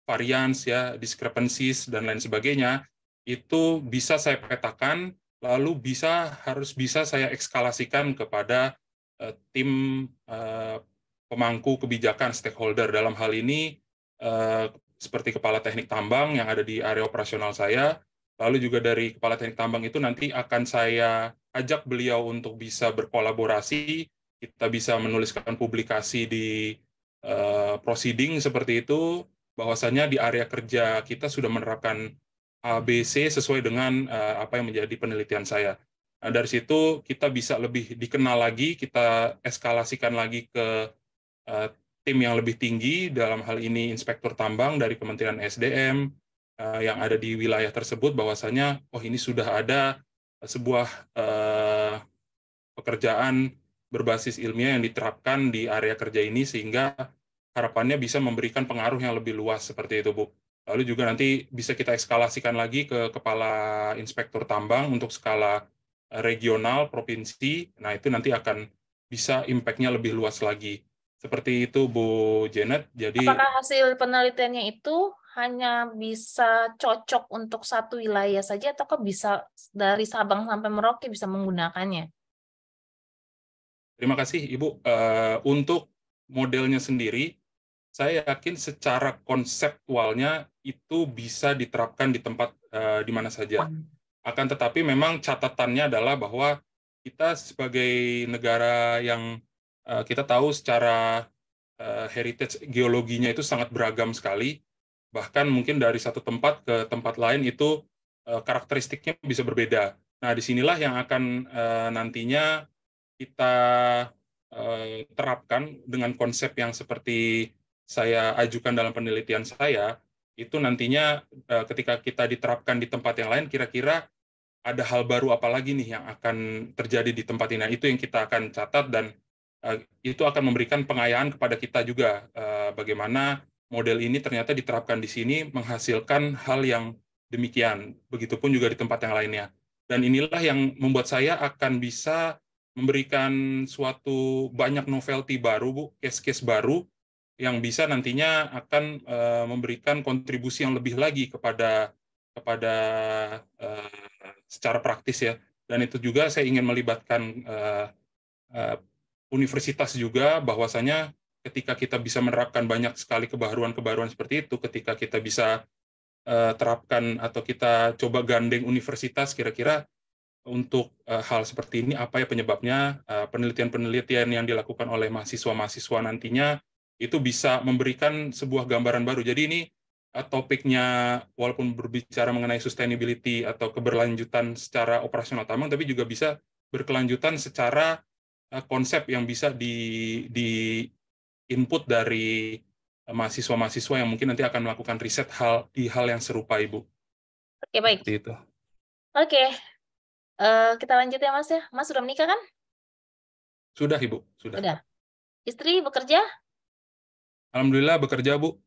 variance ya, discrepancies dan lain sebagainya itu bisa saya petakan, lalu harus bisa saya ekskalasikan kepada tim pemangku kebijakan stakeholder. Dalam hal ini seperti kepala teknik tambang yang ada di area operasional saya. Lalu juga dari kepala teknik tambang itu nanti akan saya ajak beliau untuk bisa berkolaborasi, kita bisa menuliskan publikasi di proceeding seperti itu, bahwasanya di area kerja kita sudah menerapkan ABC sesuai dengan apa yang menjadi penelitian saya. Nah, dari situ kita bisa lebih dikenal lagi, kita eskalasikan lagi ke tim yang lebih tinggi, dalam hal ini inspektur tambang dari Kementerian SDM yang ada di wilayah tersebut, bahwasanya ini sudah ada sebuah pekerjaan berbasis ilmiah yang diterapkan di area kerja ini, sehingga harapannya bisa memberikan pengaruh yang lebih luas seperti itu, Bu. Lalu juga nanti bisa kita eskalasikan lagi ke kepala inspektur tambang untuk skala regional, provinsi. Nah, itu nanti akan bisa impact-nya lebih luas lagi. Seperti itu, Bu Janet. Jadi, apakah hasil penelitiannya itu hanya bisa cocok untuk satu wilayah saja, ataukah bisa dari Sabang sampai Merauke bisa menggunakannya? terima kasih, Ibu. Untuk modelnya sendiri, saya yakin secara konseptualnya itu bisa diterapkan di tempat di mana saja. Akan tetapi memang catatannya adalah bahwa kita sebagai negara yang kita tahu secara heritage geologinya itu sangat beragam sekali, bahkan mungkin dari satu tempat ke tempat lain itu karakteristiknya bisa berbeda. Nah, disinilah yang akan nantinya kita terapkan dengan konsep yang seperti saya ajukan dalam penelitian saya, itu nantinya ketika kita diterapkan di tempat yang lain, kira-kira ada hal baru apa lagi nih yang akan terjadi di tempat ini. Nah, itu yang kita akan catat, dan itu akan memberikan pengayaan kepada kita juga bagaimana model ini ternyata diterapkan di sini menghasilkan hal yang demikian. Begitupun juga di tempat yang lainnya. Dan inilah yang membuat saya akan bisa memberikan suatu banyak novelty baru, Bu, case-case baru yang bisa nantinya akan memberikan kontribusi yang lebih lagi kepada secara praktis ya. Dan itu juga saya ingin melibatkan universitas juga, bahwasanya ketika kita bisa menerapkan banyak sekali kebaruan-kebaruan seperti itu, ketika kita bisa terapkan atau kita coba gandeng universitas, kira-kira untuk hal seperti ini apa ya penyebabnya, penelitian-penelitian yang dilakukan oleh mahasiswa-mahasiswa nantinya itu bisa memberikan sebuah gambaran baru. Jadi ini topiknya walaupun berbicara mengenai sustainability atau keberlanjutan secara operasional tambang, tapi juga bisa berkelanjutan secara konsep yang bisa di input dari mahasiswa-mahasiswa yang mungkin nanti akan melakukan riset di hal yang serupa, Ibu. Oke, baik. Seperti itu. Oke. Kita lanjut ya, Mas ya. Mas sudah menikah kan? Sudah, Ibu. Sudah. Sudah. Istri bekerja? Alhamdulillah bekerja, Bu.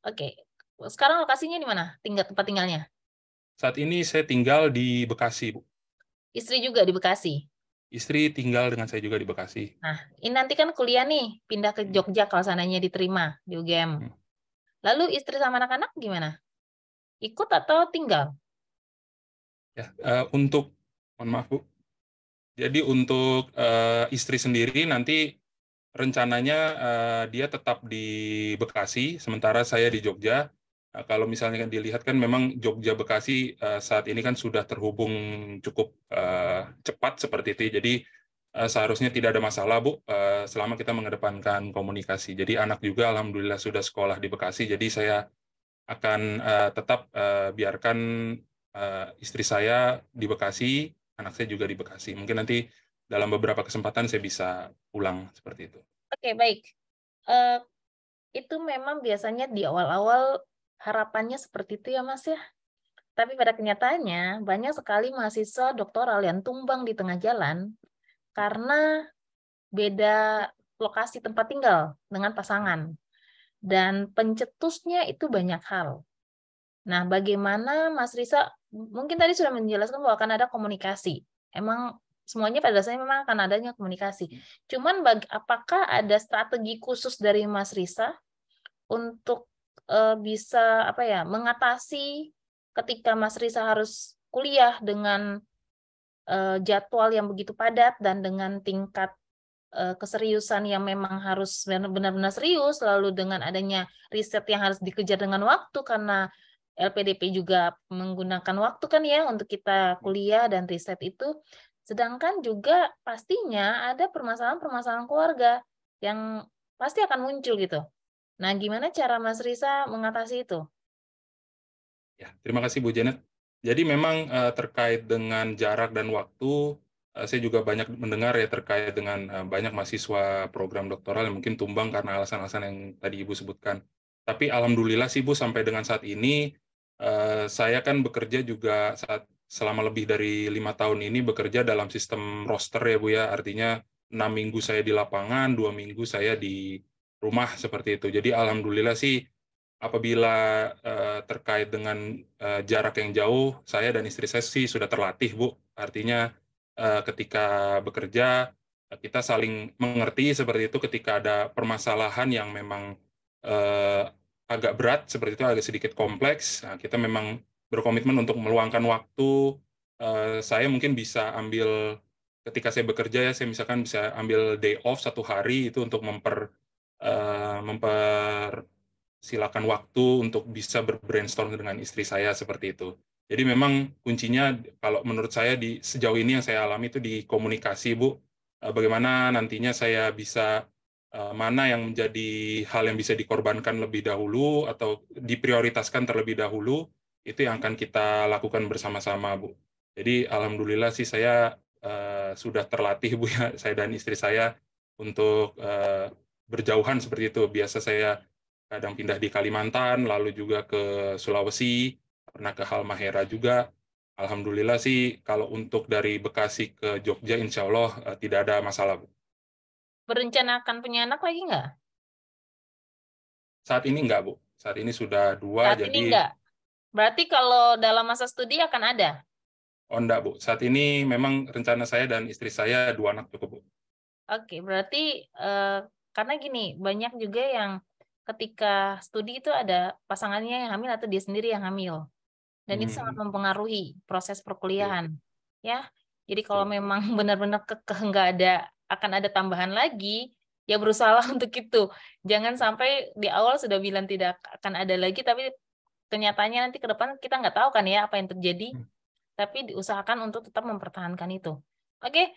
Oke. Sekarang lokasinya di mana? Tempat tinggalnya? Saat ini saya tinggal di Bekasi, Bu. Istri juga di Bekasi? Istri tinggal dengan saya juga di Bekasi. Nah, ini nanti kan kuliah nih, pindah ke Jogja kalau seandainya diterima di UGM. Lalu istri sama anak-anak gimana? Ikut atau tinggal? Ya, mohon maaf, Bu. Jadi untuk istri sendiri nanti rencananya dia tetap di Bekasi, sementara saya di Jogja. Kalau misalnya dilihat kan memang Jogja Bekasi saat ini kan sudah terhubung cukup cepat seperti itu. Jadi seharusnya tidak ada masalah, Bu, selama kita mengedepankan komunikasi. Jadi anak juga alhamdulillah sudah sekolah di Bekasi. Jadi saya akan tetap biarkan istri saya di Bekasi, anak saya juga di Bekasi. Mungkin nanti dalam beberapa kesempatan saya bisa pulang seperti itu. Oke, baik. Itu memang biasanya di awal-awal harapannya seperti itu ya, Mas ya. Tapi pada kenyataannya banyak sekali mahasiswa doktoral yang tumbang di tengah jalan karena beda lokasi tempat tinggal dengan pasangan. Dan pencetusnya itu banyak hal. Nah, bagaimana Mas Risa, mungkin tadi sudah menjelaskan bahwa akan ada komunikasi. Emang semuanya pada dasarnya memang akan adanya komunikasi. Cuman apakah ada strategi khusus dari Mas Risa untuk bisa mengatasi ketika Mas Risa harus kuliah dengan jadwal yang begitu padat dan dengan tingkat keseriusan yang memang harus benar-benar serius, lalu dengan adanya riset yang harus dikejar dengan waktu karena LPDP juga menggunakan waktu kan ya untuk kita kuliah dan riset itu. Sedangkan juga pastinya ada permasalahan-permasalahan keluarga yang pasti akan muncul gitu. Nah, gimana cara Mas Risa mengatasi itu? Ya, terima kasih Bu Janet. Jadi memang terkait dengan jarak dan waktu, saya juga banyak mendengar ya terkait dengan banyak mahasiswa program doktoral yang mungkin tumbang karena alasan-alasan yang tadi Ibu sebutkan. Tapi alhamdulillah sih Bu, sampai dengan saat ini saya kan bekerja juga selama lebih dari 5 tahun ini bekerja dalam sistem roster ya Bu ya, artinya 6 minggu saya di lapangan, 2 minggu saya di rumah seperti itu. Jadi alhamdulillah sih apabila terkait dengan jarak yang jauh, saya dan istri saya sih sudah terlatih, Bu. Artinya ketika bekerja, kita saling mengerti seperti itu ketika ada permasalahan yang memang agak berat, seperti itu agak sedikit kompleks. Nah, kita memang berkomitmen untuk meluangkan waktu. Saya mungkin bisa ambil, ketika saya bekerja ya, saya misalkan bisa ambil day off 1 hari itu untuk silakan waktu untuk bisa berbrainstorm dengan istri saya seperti itu. Jadi memang kuncinya kalau menurut saya di sejauh ini yang saya alami itu di komunikasi, Bu. Bagaimana nantinya saya bisa mana yang menjadi hal yang bisa dikorbankan lebih dahulu atau diprioritaskan terlebih dahulu, itu yang akan kita lakukan bersama-sama, Bu. Jadi alhamdulillah sih saya sudah terlatih, Bu ya, saya dan istri saya untuk berjauhan seperti itu. Biasa saya kadang pindah di Kalimantan, lalu juga ke Sulawesi, pernah ke Halmahera juga. Alhamdulillah sih, kalau untuk dari Bekasi ke Jogja, insya Allah tidak ada masalah, Bu. Berencanakan punya anak lagi nggak? Saat ini enggak, Bu. Saat ini sudah 2, Saat ini jadi nggak. Berarti kalau dalam masa studi akan ada? oh enggak, Bu. Saat ini memang rencana saya dan istri saya 2 anak cukup, Bu. Oke, berarti karena gini, banyak juga yang ketika studi itu ada pasangannya yang hamil atau dia sendiri yang hamil. Dan itu sangat mempengaruhi proses perkuliahan. Ya, jadi kalau memang benar-benar kekeh nggak ada, akan ada tambahan lagi, ya berusaha untuk itu. Jangan sampai di awal sudah bilang tidak akan ada lagi, tapi kenyataannya nanti ke depan kita nggak tahu kan ya apa yang terjadi. Tapi diusahakan untuk tetap mempertahankan itu. Oke,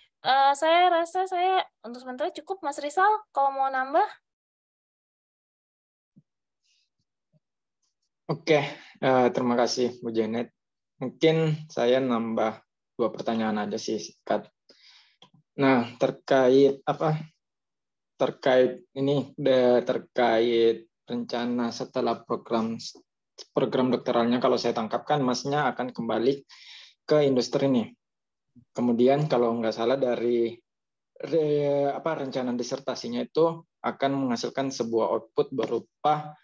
saya rasa saya untuk sementara cukup, Mas Rizal. Kalau mau nambah? Oke, terima kasih Bu Janet. Mungkin saya nambah 2 pertanyaan aja sih singkat. Nah, terkait apa? Terkait ini terkait rencana setelah program doktoralnya, kalau saya tangkapkan Masnya akan kembali ke industri nih. Kemudian kalau nggak salah dari rencana disertasinya itu akan menghasilkan sebuah output berupa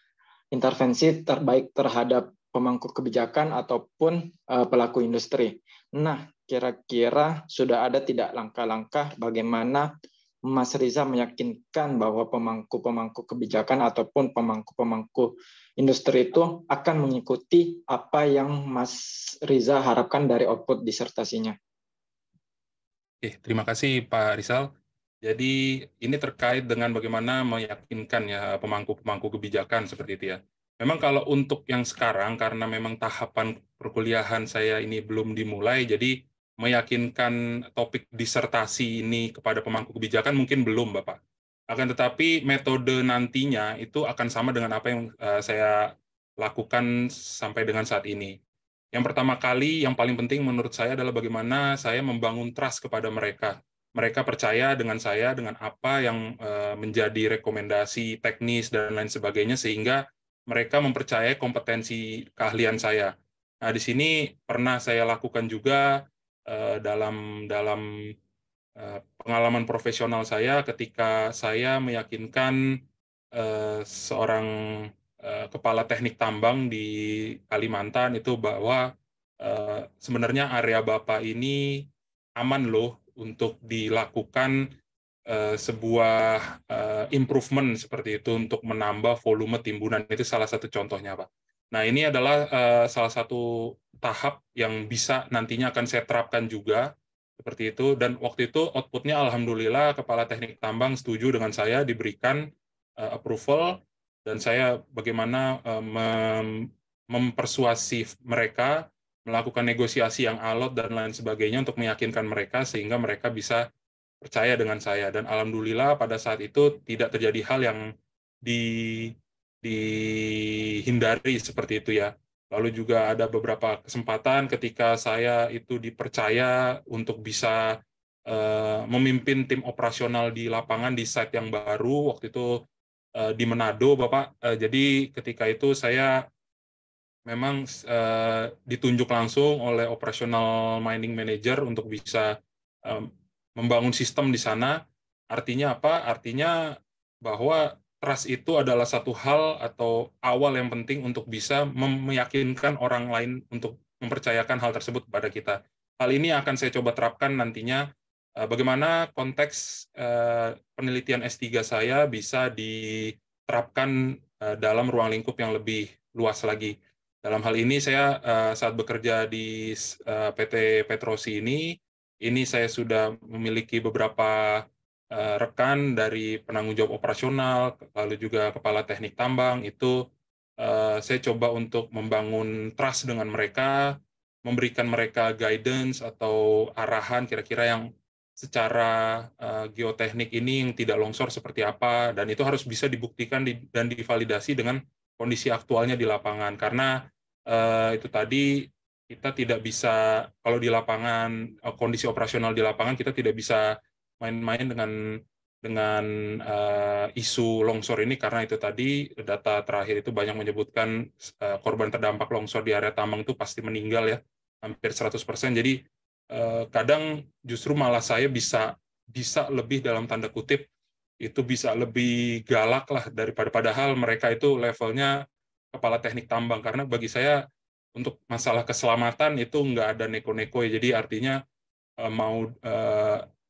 intervensi terbaik terhadap pemangku kebijakan ataupun pelaku industri. Nah, kira-kira sudah ada tidak langkah-langkah bagaimana Mas Riza meyakinkan bahwa pemangku-pemangku kebijakan ataupun pemangku-pemangku industri itu akan mengikuti apa yang Mas Riza harapkan dari output disertasinya? Terima kasih Pak Rizal. Jadi ini terkait dengan bagaimana meyakinkan ya pemangku-pemangku kebijakan seperti itu ya. Memang kalau untuk yang sekarang, karena memang tahapan perkuliahan saya ini belum dimulai, jadi meyakinkan topik disertasi ini kepada pemangku kebijakan mungkin belum, Bapak. Akan tetapi metode nantinya itu akan sama dengan apa yang saya lakukan sampai dengan saat ini. Yang pertama kali, yang paling penting menurut saya adalah bagaimana saya membangun trust kepada mereka. Mereka percaya dengan saya, dengan apa yang menjadi rekomendasi teknis dan lain sebagainya, sehingga mereka mempercayai kompetensi keahlian saya. Nah, di sini pernah saya lakukan juga dalam pengalaman profesional saya ketika saya meyakinkan seorang kepala teknik tambang di Kalimantan itu bahwa sebenarnya area Bapak ini aman loh untuk dilakukan sebuah improvement seperti itu untuk menambah volume timbunan. Itu salah satu contohnya, Pak. Nah, ini adalah salah satu tahap yang bisa nantinya akan saya terapkan juga seperti itu. Dan waktu itu outputnya alhamdulillah Kepala Teknik Tambang setuju dengan saya, diberikan approval, dan saya bagaimana mempersuasi mereka, melakukan negosiasi yang alot dan lain sebagainya untuk meyakinkan mereka sehingga mereka bisa percaya dengan saya. Dan alhamdulillah pada saat itu tidak terjadi hal yang dihindari seperti itu ya. Lalu juga ada beberapa kesempatan ketika saya itu dipercaya untuk bisa memimpin tim operasional di lapangan di site yang baru, waktu itu di Manado, Bapak. Jadi ketika itu saya memang ditunjuk langsung oleh operational mining manager untuk bisa membangun sistem di sana. Artinya apa? Artinya bahwa trust itu adalah satu hal atau awal yang penting untuk bisa meyakinkan orang lain untuk mempercayakan hal tersebut kepada kita. Hal ini akan saya coba terapkan nantinya, bagaimana konteks penelitian S3 saya bisa diterapkan dalam ruang lingkup yang lebih luas lagi. Dalam hal ini saya saat bekerja di PT Petrosi ini saya sudah memiliki beberapa rekan dari penanggung jawab operasional, lalu juga kepala teknik tambang, itu saya coba untuk membangun trust dengan mereka, memberikan mereka guidance atau arahan kira-kira yang secara geoteknik ini yang tidak longsor seperti apa, dan itu harus bisa dibuktikan dan divalidasi dengan kondisi aktualnya di lapangan. Karena itu tadi kita tidak bisa, kalau di lapangan, kondisi operasional di lapangan, kita tidak bisa main-main dengan isu longsor ini, karena itu tadi data terakhir itu banyak menyebutkan korban terdampak longsor di area tambang itu pasti meninggal ya, hampir 100%. Jadi kadang justru malah saya bisa lebih dalam tanda kutip itu bisa lebih galak lah daripada, padahal mereka itu levelnya kepala teknik tambang, karena bagi saya untuk masalah keselamatan itu nggak ada neko-neko ya. Jadi artinya mau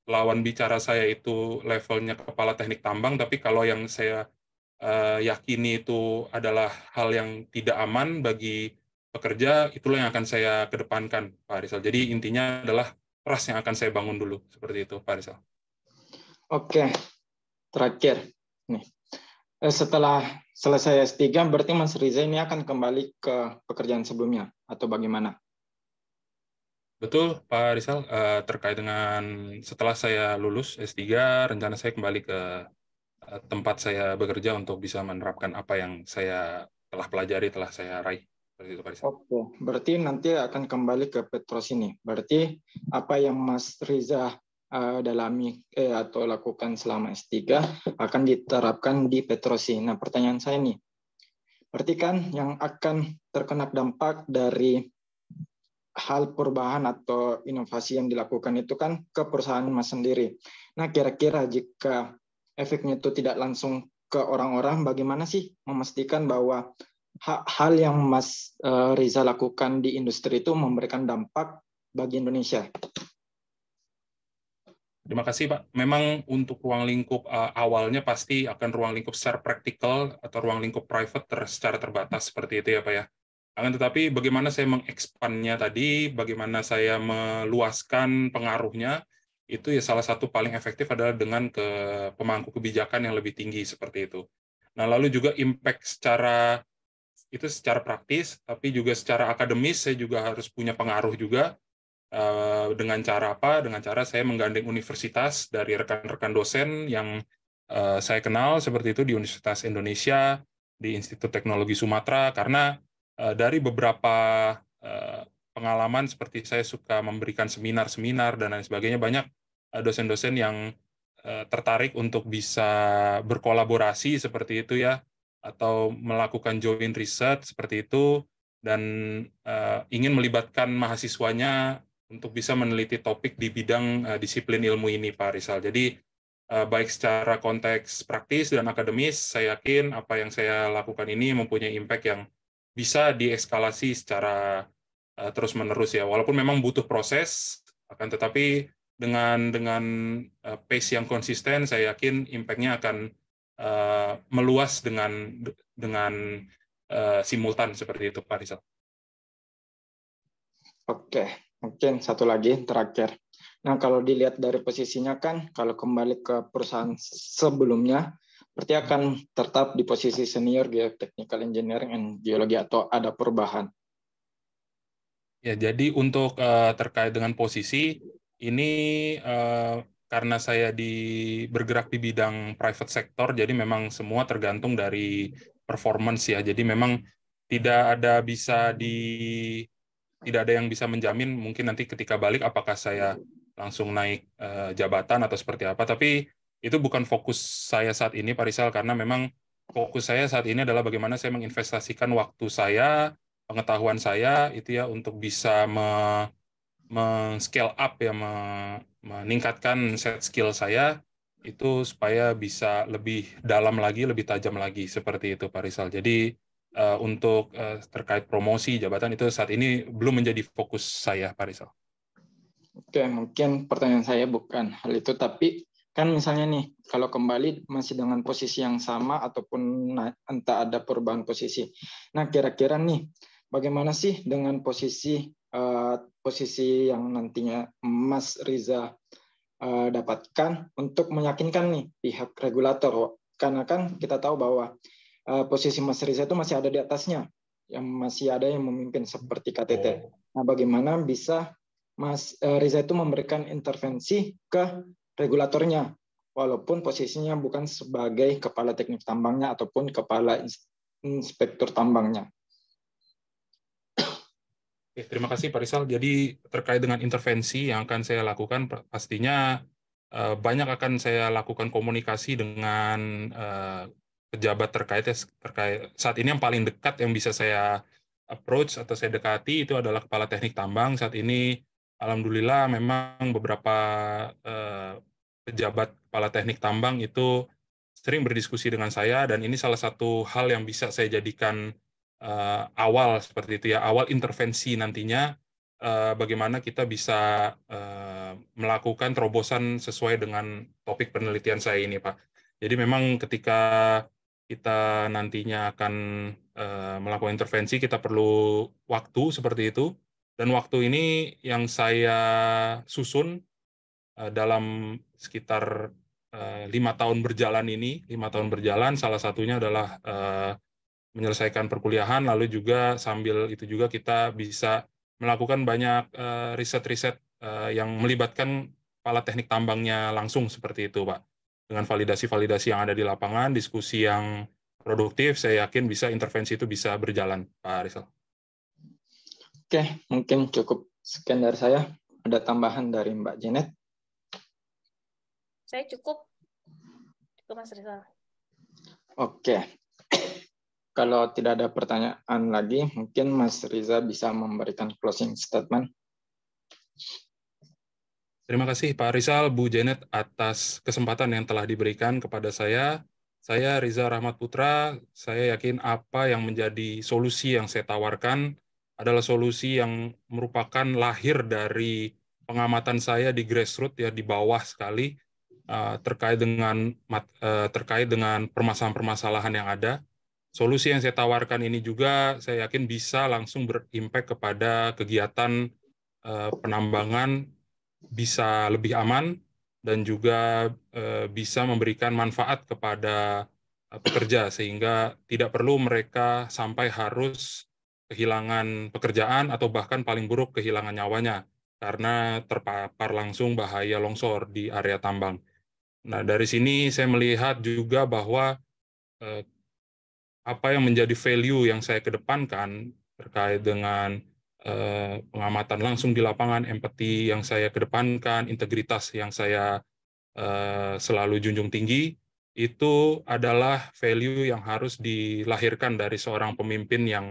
lawan bicara saya itu levelnya kepala teknik tambang, tapi kalau yang saya yakini itu adalah hal yang tidak aman bagi pekerja, itulah yang akan saya kedepankan, Pak Rizal. Jadi intinya adalah trust yang akan saya bangun dulu, seperti itu, Pak Rizal. Oke, terakhir nih. Setelah selesai S3, berarti Mas Riza ini akan kembali ke pekerjaan sebelumnya, atau bagaimana? Betul, Pak Rizal. Terkait dengan setelah saya lulus S3, rencana saya kembali ke tempat saya bekerja untuk bisa menerapkan apa yang saya telah pelajari, telah saya raih. Seperti itu, Pak Rizal. Oke, berarti nanti akan kembali ke Petros ini. Berarti apa yang Mas Riza dalami atau lakukan selama S3 akan diterapkan di Petrosi. Nah, pertanyaan saya nih, berarti kan yang akan terkena dampak dari hal perubahan atau inovasi yang dilakukan itu kan ke perusahaan Mas sendiri. Nah, kira-kira jika efeknya itu tidak langsung ke orang-orang, bagaimana sih memastikan bahwa hal yang Mas Riza lakukan di industri itu memberikan dampak bagi Indonesia? Terima kasih, Pak. Memang untuk ruang lingkup awalnya pasti akan ruang lingkup secara praktikal atau ruang lingkup private secara terbatas seperti itu ya, Pak ya. Akan tetapi bagaimana saya mengekspannya tadi, bagaimana saya meluaskan pengaruhnya, itu ya salah satu paling efektif adalah dengan ke pemangku kebijakan yang lebih tinggi seperti itu. Nah, lalu juga impact secara praktis, tapi juga secara akademis saya juga harus punya pengaruh juga. Dengan cara apa? Dengan cara saya menggandeng universitas dari rekan-rekan dosen yang saya kenal seperti itu di Universitas Indonesia, di Institut Teknologi Sumatera, karena dari beberapa pengalaman seperti saya suka memberikan seminar-seminar dan lain sebagainya, banyak dosen-dosen yang tertarik untuk bisa berkolaborasi seperti itu ya, atau melakukan joint research seperti itu, dan ingin melibatkan mahasiswanya untuk bisa meneliti topik di bidang disiplin ilmu ini, Pak Rizal. Jadi baik secara konteks praktis dan akademis, saya yakin apa yang saya lakukan ini mempunyai impact yang bisa dieskalasi secara terus-menerus ya. Walaupun memang butuh proses, akan tetapi dengan pace yang konsisten, saya yakin impact-nya akan meluas dengan simultan seperti itu, Pak Rizal. Oke, mungkin satu lagi terakhir. Nah, kalau dilihat dari posisinya kan, kalau kembali ke perusahaan sebelumnya, berarti akan tetap di posisi senior geotechnical engineering and geologi atau ada perubahan? Ya, jadi untuk terkait dengan posisi ini karena saya bergerak di bidang private sector, jadi memang semua tergantung dari performance ya. Jadi memang tidak ada tidak ada yang bisa menjamin mungkin nanti ketika balik apakah saya langsung naik jabatan atau seperti apa. Tapi itu bukan fokus saya saat ini, Pak Rizal, karena memang fokus saya saat ini adalah bagaimana saya menginvestasikan waktu saya, pengetahuan saya itu ya untuk bisa scale up ya, meningkatkan set skill saya itu supaya bisa lebih dalam lagi, lebih tajam lagi seperti itu, Pak Rizal. Jadi untuk terkait promosi jabatan itu saat ini belum menjadi fokus saya, Pak Rizal. Oke, mungkin pertanyaan saya bukan hal itu, tapi kan misalnya nih, kalau kembali masih dengan posisi yang sama ataupun entah ada perubahan posisi. Nah, kira-kira nih, bagaimana sih dengan posisi yang nantinya Mas Riza dapatkan untuk meyakinkan nih pihak regulator? Karena kan kita tahu bahwa posisi Mas Riza itu masih ada di atasnya, yang masih ada yang memimpin seperti KTT. Nah, bagaimana bisa Mas Riza itu memberikan intervensi ke regulatornya, walaupun posisinya bukan sebagai kepala teknik tambangnya ataupun kepala inspektur tambangnya. Oke, terima kasih Pak Rizal. Jadi terkait dengan intervensi yang akan saya lakukan, pastinya banyak akan saya lakukan komunikasi dengan pejabat terkait saat ini yang paling dekat yang bisa saya approach atau saya dekati itu adalah kepala teknik tambang. Saat ini alhamdulillah memang beberapa pejabat kepala teknik tambang itu sering berdiskusi dengan saya, dan ini salah satu hal yang bisa saya jadikan awal seperti itu ya, awal intervensi nantinya bagaimana kita bisa melakukan terobosan sesuai dengan topik penelitian saya ini, Pak. Jadi memang ketika kita nantinya akan melakukan intervensi, kita perlu waktu seperti itu, dan waktu ini yang saya susun dalam sekitar 5 tahun berjalan ini, 5 tahun berjalan, salah satunya adalah menyelesaikan perkuliahan, lalu juga sambil itu juga kita bisa melakukan banyak riset-riset yang melibatkan kepala teknik tambangnya langsung seperti itu, Pak. Dengan validasi-validasi yang ada di lapangan, diskusi yang produktif, saya yakin bisa intervensi itu bisa berjalan, Pak Rizal. Oke, mungkin cukup sekian dari saya. Ada tambahan dari Mbak Janet? Saya cukup Mas Rizal. Oke. Kalau tidak ada pertanyaan lagi, mungkin Mas Riza bisa memberikan closing statement. Terima kasih Pak Rizal, Bu Janet atas kesempatan yang telah diberikan kepada saya. Saya Riza Rahmat Putra, saya yakin apa yang menjadi solusi yang saya tawarkan adalah solusi yang merupakan lahir dari pengamatan saya di grassroots ya, di bawah sekali, terkait dengan permasalahan-permasalahan yang ada. Solusi yang saya tawarkan ini juga saya yakin bisa langsung berimpact kepada kegiatan penambangan, bisa lebih aman dan juga bisa memberikan manfaat kepada pekerja sehingga tidak perlu mereka sampai harus kehilangan pekerjaan atau bahkan paling buruk kehilangan nyawanya karena terpapar langsung bahaya longsor di area tambang. Nah, dari sini saya melihat juga bahwa apa yang menjadi value yang saya kedepankan terkait dengan pengamatan langsung di lapangan, empati yang saya kedepankan, integritas yang saya selalu junjung tinggi, itu adalah value yang harus dilahirkan dari seorang pemimpin yang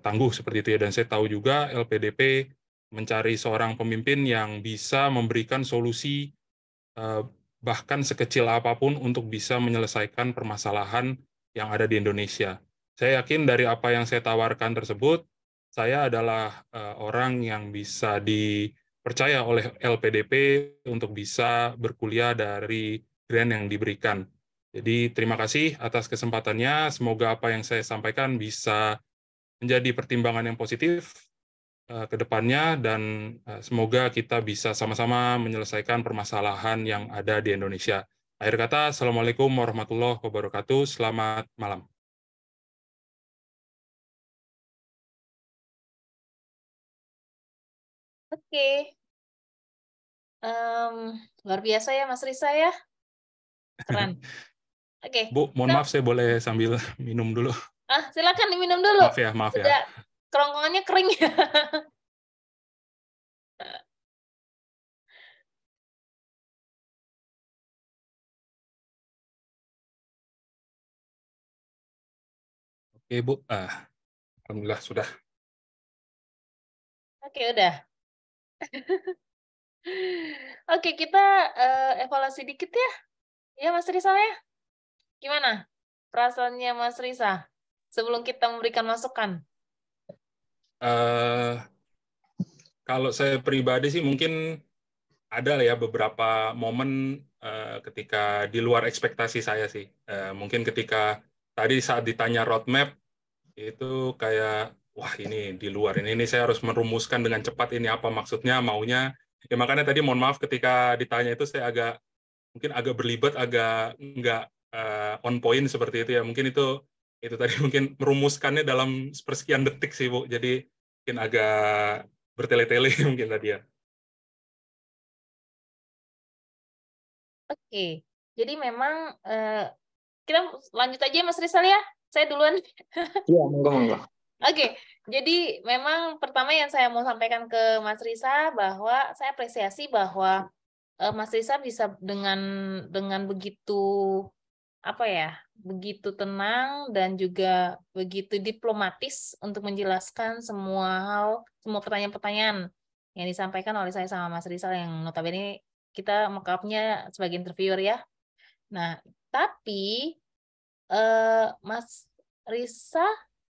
tangguh seperti itu ya. Dan saya tahu juga LPDP mencari seorang pemimpin yang bisa memberikan solusi bahkan sekecil apapun untuk bisa menyelesaikan permasalahan yang ada di Indonesia. Saya yakin dari apa yang saya tawarkan tersebut, saya adalah orang yang bisa dipercaya oleh LPDP untuk bisa berkuliah dari grant yang diberikan. Jadi terima kasih atas kesempatannya. Semoga apa yang saya sampaikan bisa menjadi pertimbangan yang positif ke depannya, dan semoga kita bisa sama-sama menyelesaikan permasalahan yang ada di Indonesia. Akhir kata, Assalamualaikum warahmatullahi wabarakatuh. Selamat malam. Oke. Luar biasa ya Mas Risa ya. Keren. Oke. Bu, mohon maaf saya boleh sambil minum dulu. Silakan diminum dulu. Maaf ya. Udah kerongkongannya kering ya. Oke, Bu. Alhamdulillah sudah. Oke, udah. Oke, kita evaluasi dikit ya. Ya, Mas Risa ya. Gimana perasaannya Mas Risa sebelum kita memberikan masukan? Kalau saya pribadi sih mungkin ada ya beberapa momen ketika di luar ekspektasi saya sih. Mungkin ketika tadi saat ditanya roadmap, itu kayak, wah ini di luar, ini saya harus merumuskan dengan cepat ini apa maksudnya, maunya. Ya makanya tadi mohon maaf ketika ditanya itu saya mungkin agak berlibat, agak nggak on point seperti itu ya. Mungkin itu tadi mungkin merumuskannya dalam sepersekian detik sih Bu. Jadi mungkin agak bertele-tele mungkin tadi ya. Oke, jadi memang kita lanjut aja Mas Rizal ya. Saya duluan. Iya, monggo. Oke, jadi memang pertama yang saya mau sampaikan ke Mas Risa bahwa saya apresiasi bahwa Mas Risa bisa dengan begitu begitu tenang dan juga begitu diplomatis untuk menjelaskan semua hal, semua pertanyaan-pertanyaan yang disampaikan oleh saya sama Mas Rizal yang notabene kita mock-up-nya sebagai interviewer ya. Nah, tapi Mas Risa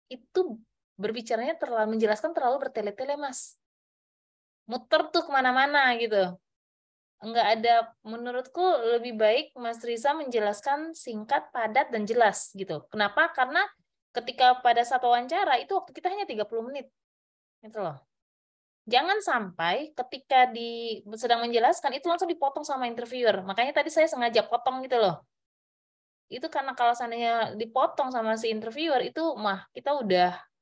itu berbicaranya menjelaskan terlalu bertele-tele, Mas. Muter tuh kemana-mana gitu. Enggak ada, menurutku lebih baik Mas Risa menjelaskan singkat, padat, dan jelas gitu. Kenapa? Karena ketika pada saat wawancara itu waktu kita hanya 30 menit. Gitu loh. Jangan sampai ketika sedang menjelaskan itu langsung dipotong sama interviewer. Makanya tadi saya sengaja potong gitu loh. Itu karena kalau seandainya dipotong sama si interviewer itu kita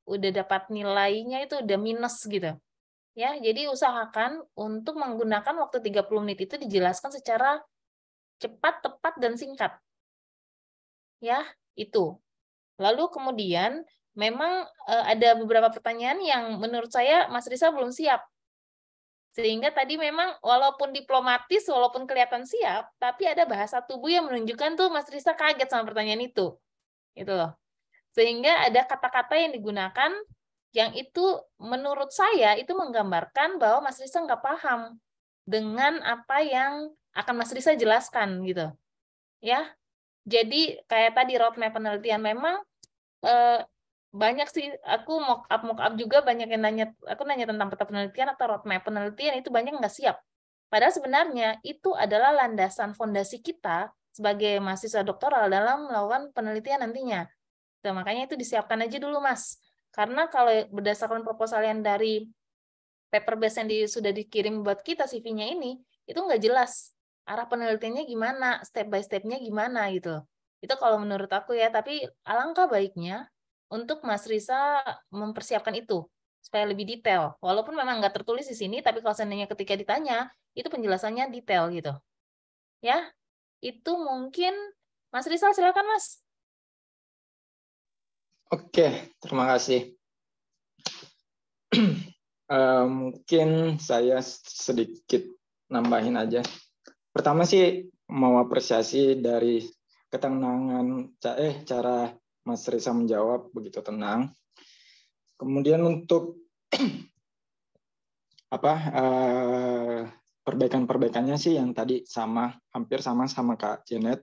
udah dapat nilainya itu udah minus gitu. Ya, jadi usahakan untuk menggunakan waktu 30 menit itu dijelaskan secara cepat, tepat, dan singkat. Ya, itu. Lalu kemudian memang ada beberapa pertanyaan yang menurut saya Mas Risa belum siap. Sehingga tadi memang walaupun diplomatis, walaupun kelihatan siap, tapi ada bahasa tubuh yang menunjukkan tuh Mas Risa kaget sama pertanyaan itu. Gitu loh. Sehingga ada kata-kata yang digunakan yang itu menurut saya itu menggambarkan bahwa Mas Risa nggak paham dengan apa yang akan Mas Risa jelaskan gitu. Ya. Jadi kayak tadi roadmap penelitian memang banyak sih, aku mock up juga banyak yang nanya, aku nanya tentang peta penelitian atau roadmap penelitian itu banyak nggak siap. Padahal sebenarnya itu adalah landasan fondasi kita sebagai mahasiswa doktoral dalam melakukan penelitian nantinya. Nah, makanya itu disiapkan aja dulu, Mas. Karena kalau berdasarkan proposal yang dari paper base yang sudah dikirim buat kita CV-nya ini, itu nggak jelas arah penelitiannya gimana, step by step-nya gimana gitu. Itu kalau menurut aku ya, tapi alangkah baiknya untuk Mas Risa mempersiapkan itu supaya lebih detail. Walaupun memang nggak tertulis di sini, tapi kalau seandainya ketika ditanya, itu penjelasannya detail gitu. Ya, itu mungkin Mas Risa silakan Mas. Oke, terima kasih. Mungkin saya sedikit nambahin aja. Pertama sih mau apresiasi dari ketenangan cara Mas Risa menjawab begitu tenang. Kemudian untuk perbaikan-perbaikannya sih yang tadi hampir sama Kak Janet.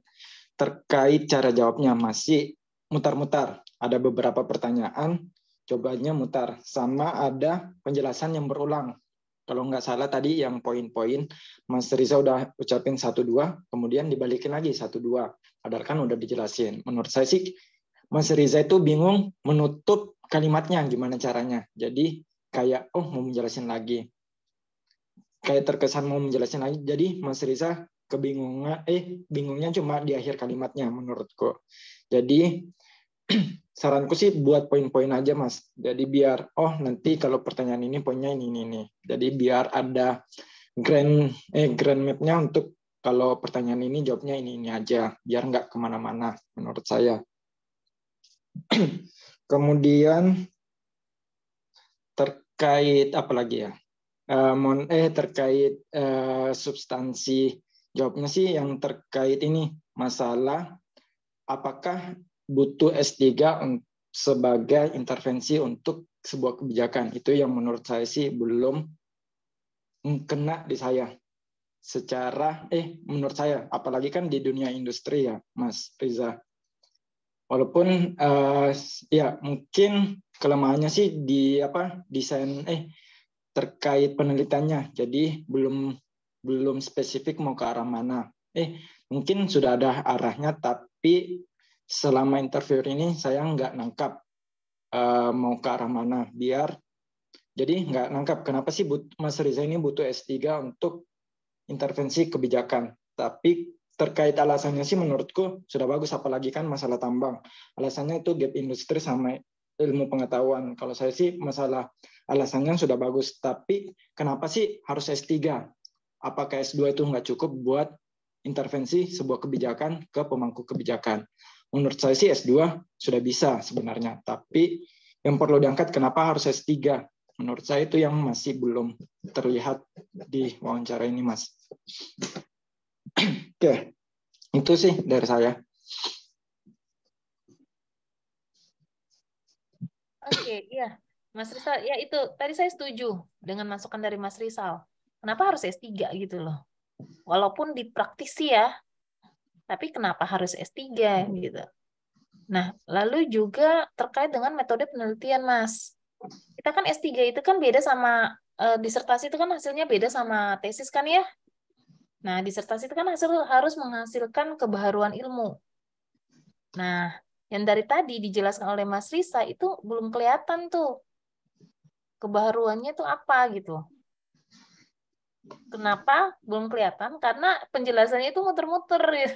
Terkait cara jawabnya masih mutar-mutar. Ada beberapa pertanyaan cobanya mutar, sama ada penjelasan yang berulang. Kalau nggak salah tadi yang poin-poin Mas Riza udah ucapin 1-2, kemudian dibalikin lagi 1-2. Padahal kan udah dijelasin. Menurut saya sih Mas Riza itu bingung menutup kalimatnya gimana caranya. Jadi kayak mau menjelasin lagi, kayak terkesan mau menjelasin lagi. Jadi Mas Riza bingungnya cuma di akhir kalimatnya menurutku. Jadi saranku sih buat poin-poin aja Mas. Jadi biar nanti kalau pertanyaan ini poinnya ini. Jadi biar ada grand map-nya untuk kalau pertanyaan ini jawabnya ini aja, biar nggak kemana-mana menurut saya. Kemudian terkait apa lagi ya? Terkait substansi, jawabnya sih yang terkait ini masalah apakah butuh S3 sebagai intervensi untuk sebuah kebijakan. Itu yang menurut saya sih belum kena di saya. Secara menurut saya, apalagi kan di dunia industri ya, Mas Riza. Walaupun ya mungkin kelemahannya sih di desain terkait penelitiannya. Jadi belum spesifik mau ke arah mana. Mungkin sudah ada arahnya, tapi selama interview ini saya nggak nangkap mau ke arah mana. Jadi nggak nangkap kenapa sih Mas Riza ini butuh S3 untuk intervensi kebijakan. Tapi terkait alasannya sih menurutku sudah bagus, apalagi kan masalah tambang. Alasannya itu gap industri sama ilmu pengetahuan. Kalau saya sih masalah alasannya sudah bagus, tapi kenapa sih harus S3? Apakah S2 itu nggak cukup buat intervensi sebuah kebijakan ke pemangku kebijakan? Menurut saya sih S2 sudah bisa sebenarnya, tapi yang perlu diangkat kenapa harus S3? Menurut saya itu yang masih belum terlihat di wawancara ini, Mas. Oke, itu sih dari saya. Oke, iya. Mas Rizal, ya itu tadi saya setuju dengan masukan dari Mas Rizal. Kenapa harus S3 gitu loh? Walaupun di praktisi ya, tapi kenapa harus S3 gitu. Nah, lalu juga terkait dengan metode penelitian, Mas. Kita kan S3 itu kan beda sama disertasi itu kan hasilnya beda sama tesis kan ya? Nah, disertasi itu kan harus menghasilkan kebaharuan ilmu. Nah, yang dari tadi dijelaskan oleh Mas Risa itu belum kelihatan tuh kebaharuannya tuh apa gitu. Kenapa belum kelihatan? Karena penjelasannya itu muter-muter ya.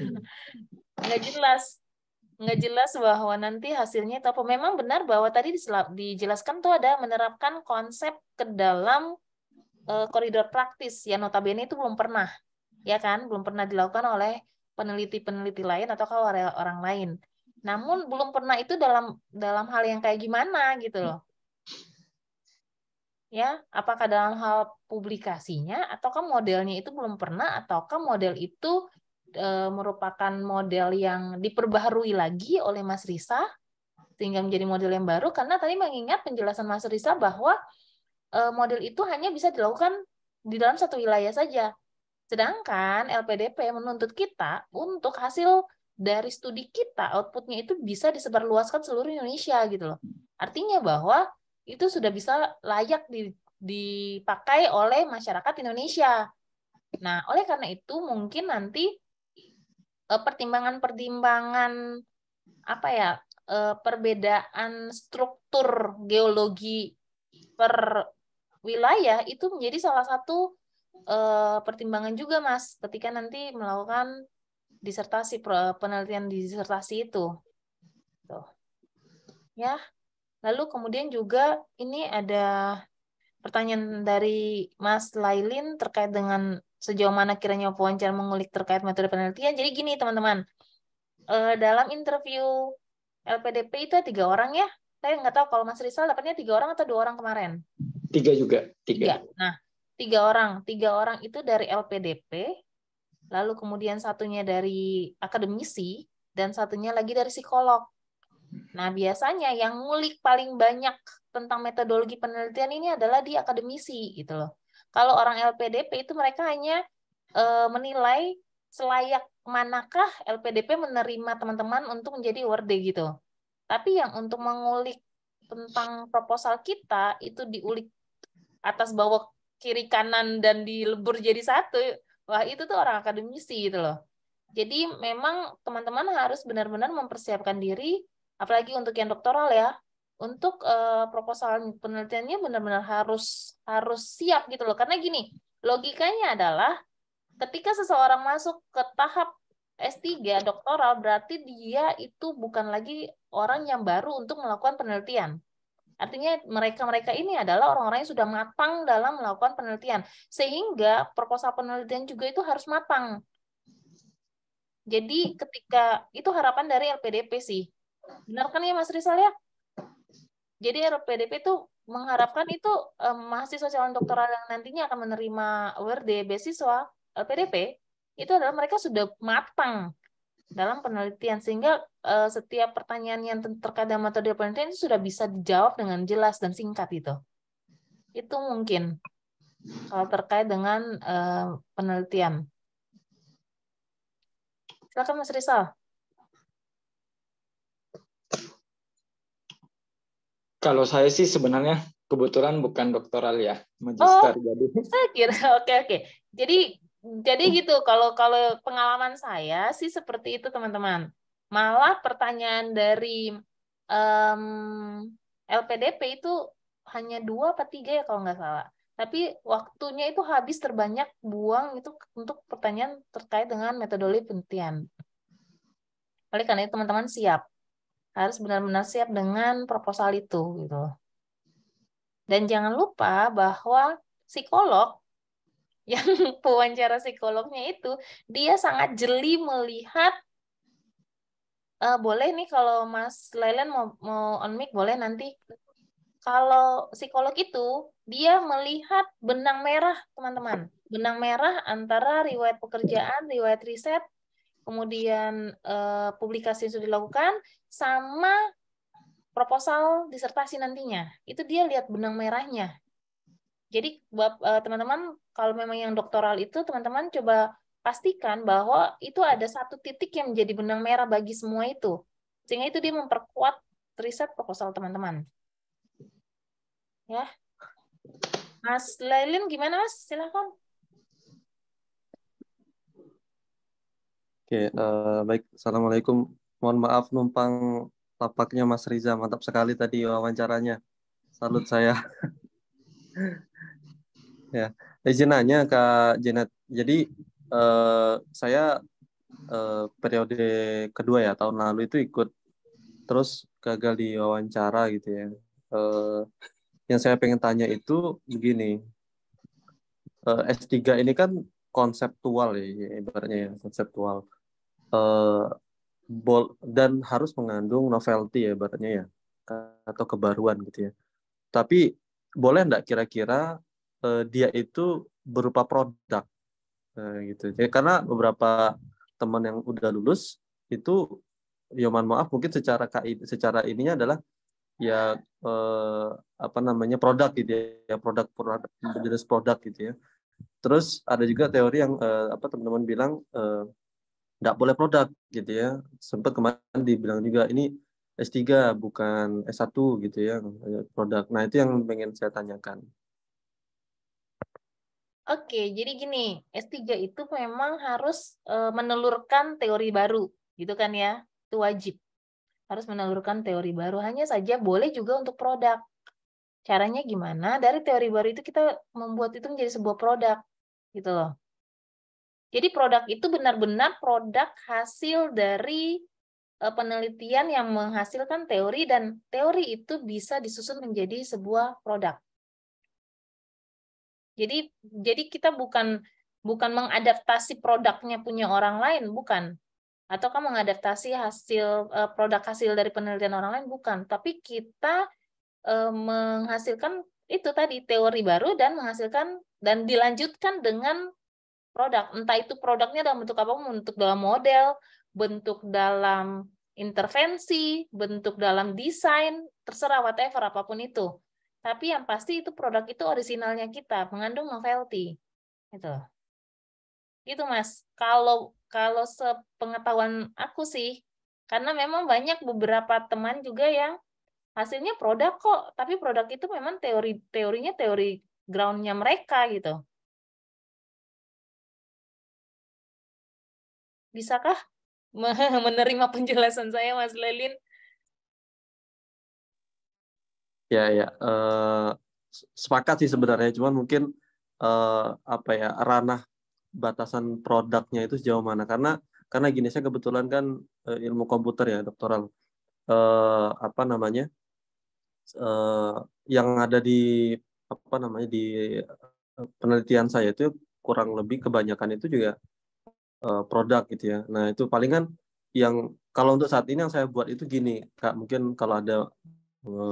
Nggak jelas bahwa nanti hasilnya itu apa. Memang benar bahwa tadi dijelaskan tuh ada menerapkan konsep ke dalam koridor praktis yang notabene itu belum pernah, ya kan? Belum pernah dilakukan oleh peneliti-peneliti lain atau orang lain. Namun belum pernah itu dalam hal yang kayak gimana gitu loh. Ya, apakah dalam hal publikasinya ataukah modelnya itu belum pernah ataukah model itu merupakan model yang diperbaharui lagi oleh Mas Risa sehingga menjadi model yang baru karena tadi mengingat penjelasan Mas Risa bahwa model itu hanya bisa dilakukan di dalam satu wilayah saja. Sedangkan LPDP menuntut kita untuk hasil dari studi kita, outputnya itu bisa disebarluaskan seluruh Indonesia gitu loh. Artinya bahwa itu sudah bisa layak dipakai oleh masyarakat Indonesia. Nah, oleh karena itu mungkin nanti pertimbangan-pertimbangan apa ya, perbedaan struktur geologi per wilayah itu menjadi salah satu pertimbangan juga, Mas, ketika nanti melakukan disertasi, penelitian disertasi itu. Tuh. Ya. Lalu kemudian juga ini ada pertanyaan dari Mas Lailin terkait dengan sejauh mana kiranya wawancara mengulik terkait metode penelitian. Jadi gini, teman-teman. Dalam interview LPDP itu 3 orang ya. Saya nggak tahu kalau Mas Rizal dapatnya 3 orang atau 2 orang kemarin. 3 juga. 3. Nah, 3 orang. 3 orang itu dari LPDP, lalu kemudian satunya dari akademisi, dan satunya lagi dari psikolog. Nah, biasanya yang ngulik paling banyak tentang metodologi penelitian ini adalah di akademisi, gitu loh. Kalau orang LPDP itu mereka hanya menilai selayak manakah LPDP menerima teman-teman untuk menjadi awardee gitu. Tapi yang untuk mengulik tentang proposal kita, itu diulik atas bawah kiri kanan dan dilebur jadi satu, wah itu tuh orang akademisi gitu loh. Jadi memang teman-teman harus benar-benar mempersiapkan diri, apalagi untuk yang doktoral ya. untuk proposal penelitiannya benar-benar harus siap gitu loh. Karena gini, logikanya adalah ketika seseorang masuk ke tahap S3 doktoral, berarti dia itu bukan lagi orang yang baru untuk melakukan penelitian. Artinya mereka-mereka ini adalah orang-orang yang sudah matang dalam melakukan penelitian. Sehingga proposal penelitian juga itu harus matang. Jadi ketika itu harapan dari LPDP sih. Benar kan ya Mas Rizal ya? Jadi LPDP itu mengharapkan itu mahasiswa calon doktoral yang nantinya akan menerima award beasiswa LPDP itu adalah mereka sudah matang dalam penelitian sehingga setiap pertanyaan yang terkait dengan metode penelitian itu sudah bisa dijawab dengan jelas dan singkat itu. Itu mungkin kalau terkait dengan penelitian. Silakan Mas Rizal. Kalau saya sih sebenarnya kebetulan bukan doktoral ya, magister. Jadi Saya kira oke. Jadi gitu kalau pengalaman saya sih seperti itu teman-teman. Malah pertanyaan dari LPDP itu hanya 2 atau 3 ya kalau nggak salah. Tapi waktunya itu habis terbanyak buang itu untuk pertanyaan terkait dengan metodologi penelitian. Oleh karena itu teman-teman harus benar-benar siap dengan proposal itu gitu. Dan jangan lupa bahwa psikolog yang pewawancara psikolognya itu dia sangat jeli melihat boleh nih kalau Mas Lelen mau on mic boleh nanti. Kalau psikolog itu dia melihat benang merah teman-teman, benang merah antara riwayat pekerjaan, riwayat riset, kemudian publikasi yang sudah dilakukan sama proposal disertasi nantinya. Itu dia lihat benang merahnya. Jadi teman-teman kalau memang yang doktoral itu teman-teman coba pastikan bahwa itu ada satu titik yang menjadi benang merah bagi semua itu. Sehingga itu dia memperkuat riset proposal teman-teman. Ya. Mas Lailin gimana Mas? Silakan. Oke, baik. Assalamualaikum. Mohon maaf numpang tapaknya Mas Riza. Mantap sekali tadi wawancaranya. Salut saya. Ya, izin nanya Kak Janet. Jadi saya periode kedua ya tahun lalu itu ikut terus gagal di wawancara gitu ya. Yang saya pengen tanya itu begini. S3 ini kan konseptual ya ibaratnya ya konseptual. Dan harus mengandung novelty ya ibaratnya ya atau kebaruan gitu ya. Tapi boleh enggak kira-kira dia itu berupa produk gitu. Ya, karena beberapa teman yang udah lulus itu ya mohon maaf mungkin secara ininya adalah ya apa namanya produk gitu ya produk jenis produk gitu ya. Terus ada juga teori yang apa teman-teman bilang nggak boleh produk gitu ya. Sempat kemarin dibilang juga ini S3 bukan S1 gitu ya produk. Nah itu yang pengen saya tanyakan. Oke, jadi gini, S3 itu memang harus menelurkan teori baru, gitu kan ya. Itu wajib. Harus menelurkan teori baru. Hanya saja boleh juga untuk produk. Caranya gimana? Dari teori baru itu kita membuat itu menjadi sebuah produk, gitu loh. Jadi produk itu benar-benar produk hasil dari penelitian yang menghasilkan teori dan teori itu bisa disusun menjadi sebuah produk. Jadi kita bukan mengadaptasi produknya punya orang lain, bukan. Ataukah mengadaptasi produk hasil dari penelitian orang lain, bukan. Tapi kita menghasilkan itu tadi teori baru dan menghasilkan dan dilanjutkan dengan produk. Entah itu produknya dalam bentuk apa, bentuk dalam model, bentuk dalam intervensi, bentuk dalam desain, terserah whatever apapun itu. Tapi yang pasti itu produk itu orisinalnya kita, mengandung novelty. Itu. Gitu Mas. Kalau sepengetahuan aku sih, karena memang banyak beberapa teman juga yang hasilnya produk kok, tapi produk itu memang teorinya teori ground-nya mereka gitu. Bisakah menerima penjelasan saya, Mas Lelin? Ya, sepakat sih sebenarnya, cuman mungkin ranah batasan produknya itu sejauh mana, karena gini, saya kebetulan kan ilmu komputer ya, doktoral. Yang ada di penelitian saya itu kurang lebih kebanyakan itu juga produk gitu ya. Nah, itu paling kan yang kalau untuk saat ini yang saya buat itu gini, Kak, mungkin kalau ada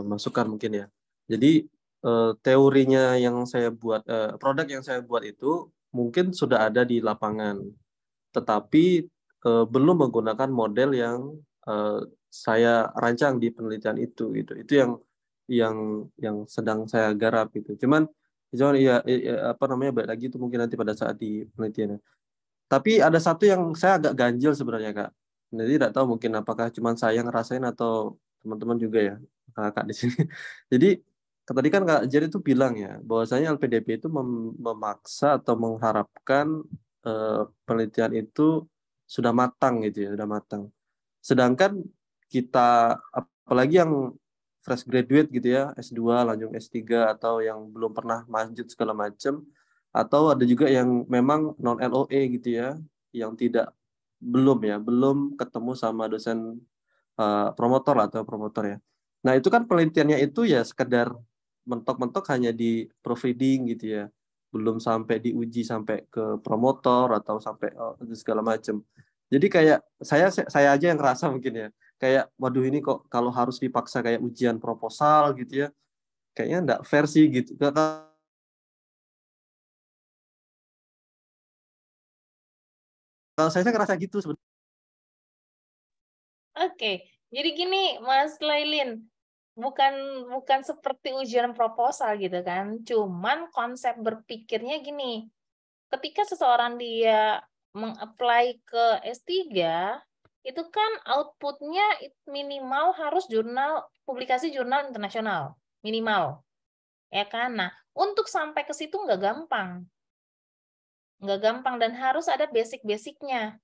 masukan mungkin ya. Jadi teorinya yang saya buat, produk yang saya buat itu mungkin sudah ada di lapangan, tetapi belum menggunakan model yang saya rancang di penelitian itu gitu. Itu yang sedang saya garap gitu. Cuman balik lagi itu mungkin nanti pada saat di penelitiannya. Tapi ada satu yang saya agak ganjil sebenarnya, Kak. Jadi tidak tahu mungkin apakah cuma saya ngerasain atau teman-teman juga ya, Kak di sini. Jadi tadi kan Kak Jerry itu bilang ya, bahwasanya LPDP itu memaksa atau mengharapkan penelitian itu sudah matang gitu ya, sudah matang. Sedangkan kita, apalagi yang fresh graduate gitu ya, S2 lanjut S3 atau yang belum pernah lanjut segala macam, atau ada juga yang memang non LOE gitu ya, yang belum ketemu sama dosen promotor atau promotor ya. Nah, itu kan penelitiannya itu ya sekedar mentok-mentok hanya di proofreading gitu ya, belum sampai diuji sampai ke promotor atau sampai segala macam. Jadi kayak saya aja yang ngerasa mungkin ya, kayak waduh ini kok kalau harus dipaksa kayak ujian proposal gitu ya, kayaknya enggak fair sih gitu. Kalau saya ngerasa gitu sebenarnya. Oke, jadi gini Mas Lailin, bukan seperti ujian proposal gitu kan, cuman konsep berpikirnya gini, ketika seseorang dia meng-apply ke S3, itu kan outputnya minimal harus publikasi jurnal internasional, minimal. Ya kan? Nah, untuk sampai ke situ nggak gampang dan harus ada basic-basicnya.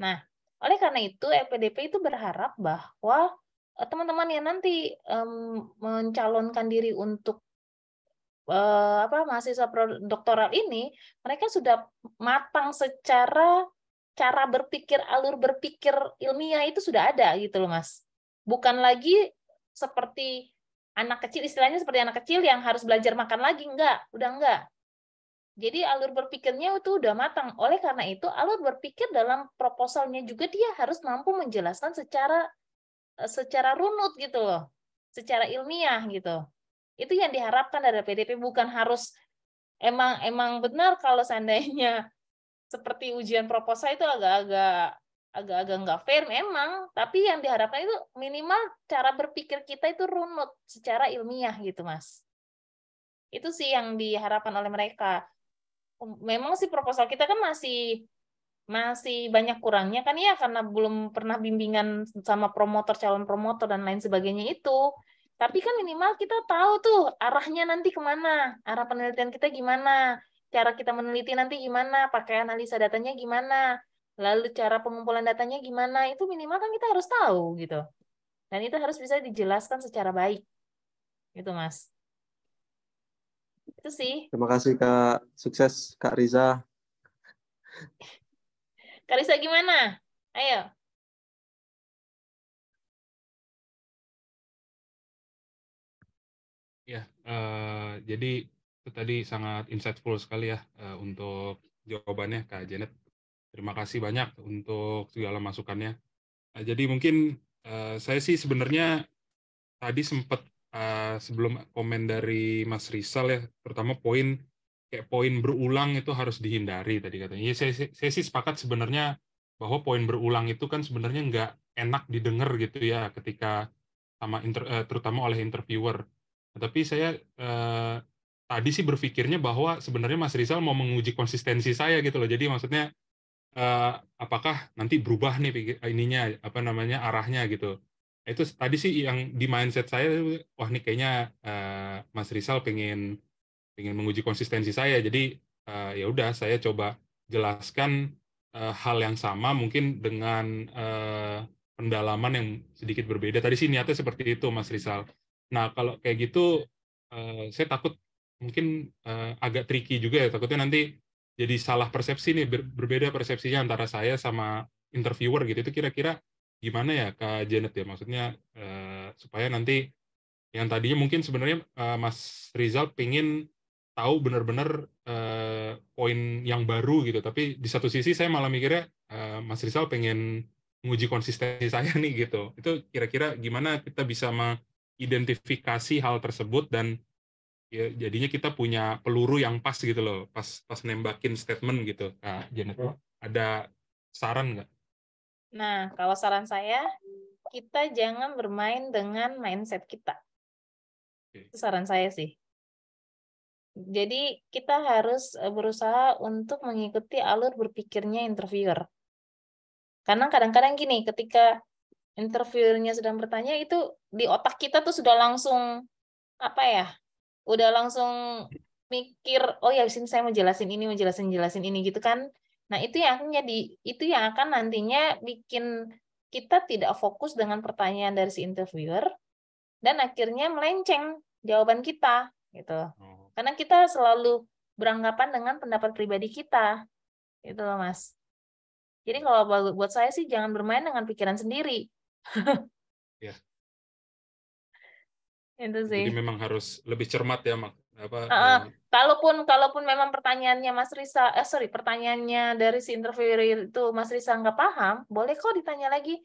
Nah, oleh karena itu LPDP itu berharap bahwa teman-teman yang nanti mencalonkan diri untuk mahasiswa doktoral ini, mereka sudah matang secara cara berpikir, alur berpikir ilmiah itu sudah ada gitu loh Mas. Bukan lagi seperti anak kecil, istilahnya seperti anak kecil yang harus belajar makan lagi, udah enggak. Jadi alur berpikirnya itu udah matang. Oleh karena itu, alur berpikir dalam proposalnya juga dia harus mampu menjelaskan secara runut gitu loh, secara ilmiah gitu. Itu yang diharapkan dari PDP, bukan harus emang benar kalau seandainya seperti ujian proposal itu agak-agak nggak fair memang, tapi yang diharapkan itu minimal cara berpikir kita itu runut secara ilmiah gitu Mas. Itu sih yang diharapkan oleh mereka. Memang sih proposal kita kan masih banyak kurangnya kan ya, karena belum pernah bimbingan sama promotor, calon promotor dan lain sebagainya itu. Tapi kan minimal kita tahu tuh arahnya nanti kemana, arah penelitian kita gimana, cara kita meneliti nanti gimana, pakai analisa datanya gimana, lalu cara pengumpulan datanya gimana, itu minimal kan kita harus tahu gitu. Dan itu harus bisa dijelaskan secara baik. Gitu Mas. Itu sih. Terima kasih Kak, sukses Kak Riza. Kak Risa gimana? Ayo. Ya, jadi itu tadi sangat insightful sekali ya untuk jawabannya Kak Janet. Terima kasih banyak untuk segala masukannya. Jadi mungkin saya sih sebenarnya tadi sempat sebelum komen dari Mas Rizal ya, terutama kayak poin berulang itu harus dihindari tadi katanya. Ya, saya sih sepakat sebenarnya bahwa poin berulang itu kan sebenarnya nggak enak didengar gitu ya ketika terutama oleh interviewer. Tapi saya tadi sih berpikirnya bahwa sebenarnya Mas Rizal mau menguji konsistensi saya gitu loh. Jadi maksudnya apakah nanti berubah nih arahnya gitu. Itu tadi sih yang di mindset saya, wah nih kayaknya Mas Rizal pengen menguji konsistensi saya. Jadi ya udah saya coba jelaskan hal yang sama mungkin dengan pendalaman yang sedikit berbeda. Tadi sih niatnya seperti itu Mas Rizal. Nah, kalau kayak gitu, saya takut mungkin agak tricky juga ya. Takutnya nanti jadi salah persepsi nih, berbeda persepsinya antara saya sama interviewer gitu. Itu kira-kira gimana ya, Kak Janet ya? Maksudnya supaya nanti yang tadinya mungkin sebenarnya Mas Rizal pengen tahu benar-benar poin yang baru gitu. Tapi di satu sisi saya malah mikirnya Mas Rizal pengen menguji konsistensi saya nih gitu. Itu kira-kira gimana kita bisa identifikasi hal tersebut dan ya jadinya kita punya peluru yang pas gitu loh, pas nembakin statement gitu. Nah, Janet, ada saran nggak? Nah, kalau saran saya, kita jangan bermain dengan mindset kita. Itu saran saya sih. Jadi kita harus berusaha untuk mengikuti alur berpikirnya interviewer. Karena kadang-kadang gini, ketika interviewernya sedang bertanya, itu di otak kita tuh sudah langsung apa ya? Udah langsung mikir, oh ya sini saya mau jelasin ini, mau jelasin ini gitu kan. Nah, itu yang akan nantinya bikin kita tidak fokus dengan pertanyaan dari si interviewer dan akhirnya melenceng jawaban kita gitu. Karena kita selalu beranggapan dengan pendapat pribadi kita. Gitu loh, Mas. Jadi kalau buat saya sih jangan bermain dengan pikiran sendiri. Ya. Itu sih. Jadi memang harus lebih cermat ya, Mak. Kalaupun memang pertanyaannya pertanyaannya dari si interviewer itu Mas Risa nggak paham, boleh kok ditanya lagi,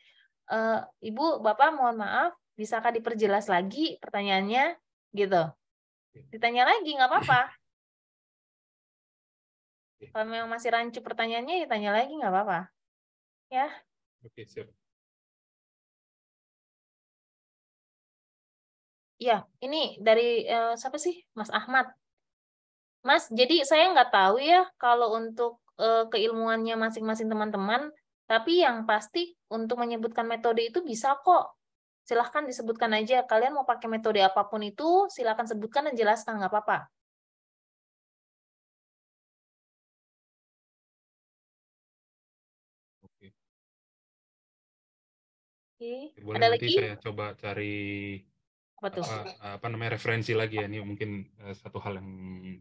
Ibu, Bapak, mohon maaf, bisakah diperjelas lagi pertanyaannya, gitu. Ditanya lagi nggak apa-apa. Kalau memang masih rancu pertanyaannya, ditanya lagi nggak apa-apa. Ya. Oke, siap. Ya, ini dari siapa sih? Mas Ahmad. Mas, jadi saya nggak tahu ya kalau untuk keilmuannya masing-masing teman-teman, tapi yang pasti untuk menyebutkan metode itu bisa kok. Silahkan disebutkan aja. Kalian mau pakai metode apapun itu, silahkan sebutkan dan jelaskan, nggak apa-apa. Oke. Oke. Boleh, Ada nanti lagi? saya coba cari apa namanya referensi lagi ya. Ini mungkin satu hal yang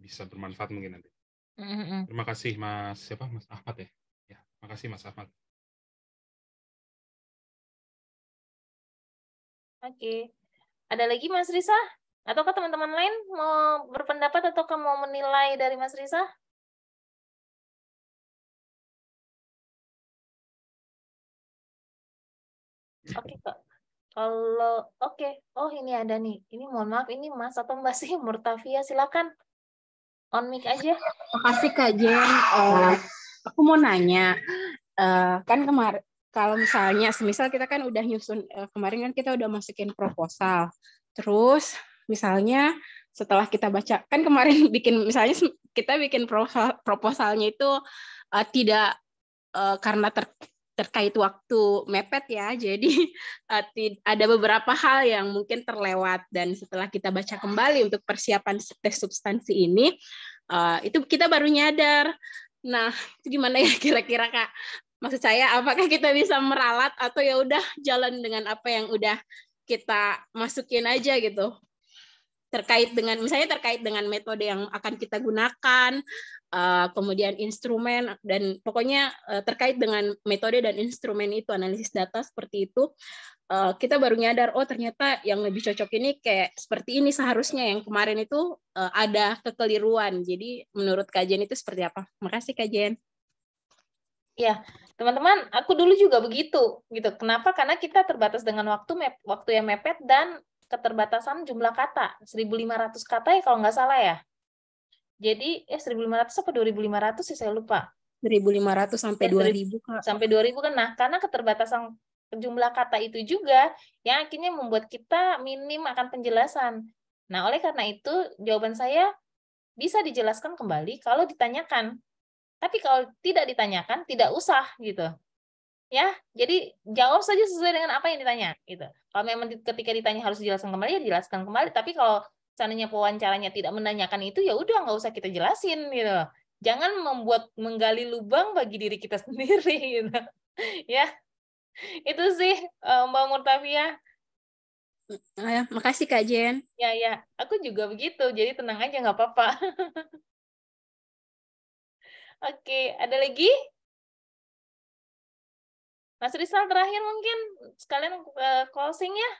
bisa bermanfaat mungkin nanti. Terima kasih Mas Ahmad ya. Ya, terima kasih Mas Ahmad. Oke. Ada lagi Mas Risa? Ataukah teman-teman lain mau berpendapat ataukah mau menilai dari Mas Risa? Oke, Kak. Oh ini ada nih. Ini mohon maaf, ini Mas atau Mbak sih? Murtafia, silakan. On mic aja. Makasih Kak Jen. Aku mau nanya, kan kemarin kalau misalnya, semisal kita kan udah nyusun, kemarin kan kita udah masukin proposal. Terus misalnya setelah kita baca, kan kemarin misalnya kita bikin proposalnya itu tidak karena terkait waktu mepet ya, jadi ada beberapa hal yang mungkin terlewat, dan setelah kita baca kembali untuk persiapan tes substansi ini, itu kita baru nyadar. Nah, itu gimana ya kira-kira Kak? Maksud saya, apakah kita bisa meralat atau ya udah jalan dengan apa yang udah kita masukin aja gitu? Terkait dengan metode yang akan kita gunakan, kemudian instrumen, dan pokoknya terkait dengan metode dan instrumen itu, analisis data seperti itu, kita baru nyadar, oh ternyata yang lebih cocok ini kayak seperti ini seharusnya, yang kemarin itu ada kekeliruan. Jadi menurut Kak Jen itu seperti apa? Makasih Kak Jen. Ya, teman-teman, aku dulu juga begitu, gitu. Kenapa? Karena kita terbatas dengan waktu yang mepet dan keterbatasan jumlah kata, 1.500 kata ya kalau nggak salah ya. Jadi 1.500 apa 2.500 sih saya lupa. 1.500 sampai 2.000 Kak. Sampai 2.000 kan. Nah, karena keterbatasan jumlah kata itu juga yang akhirnya membuat kita minim akan penjelasan. Nah, oleh karena itu jawaban saya bisa dijelaskan kembali kalau ditanyakan. Tapi kalau tidak ditanyakan, tidak usah gitu. Ya, jadi jawab saja sesuai dengan apa yang ditanya gitu. Kalau memang ketika ditanya harus dijelaskan kembali, ya dijelaskan kembali. Tapi kalau seandainya pewawancaranya tidak menanyakan itu, ya udah nggak usah kita jelasin gitu. Jangan menggali lubang bagi diri kita sendiri gitu. Ya, itu sih Mbak Murtafia. Makasih Kak Jen. Ya, aku juga begitu. Jadi tenang aja, nggak apa-apa. Oke, ada lagi? Mas Rizal terakhir mungkin sekalian closing ya.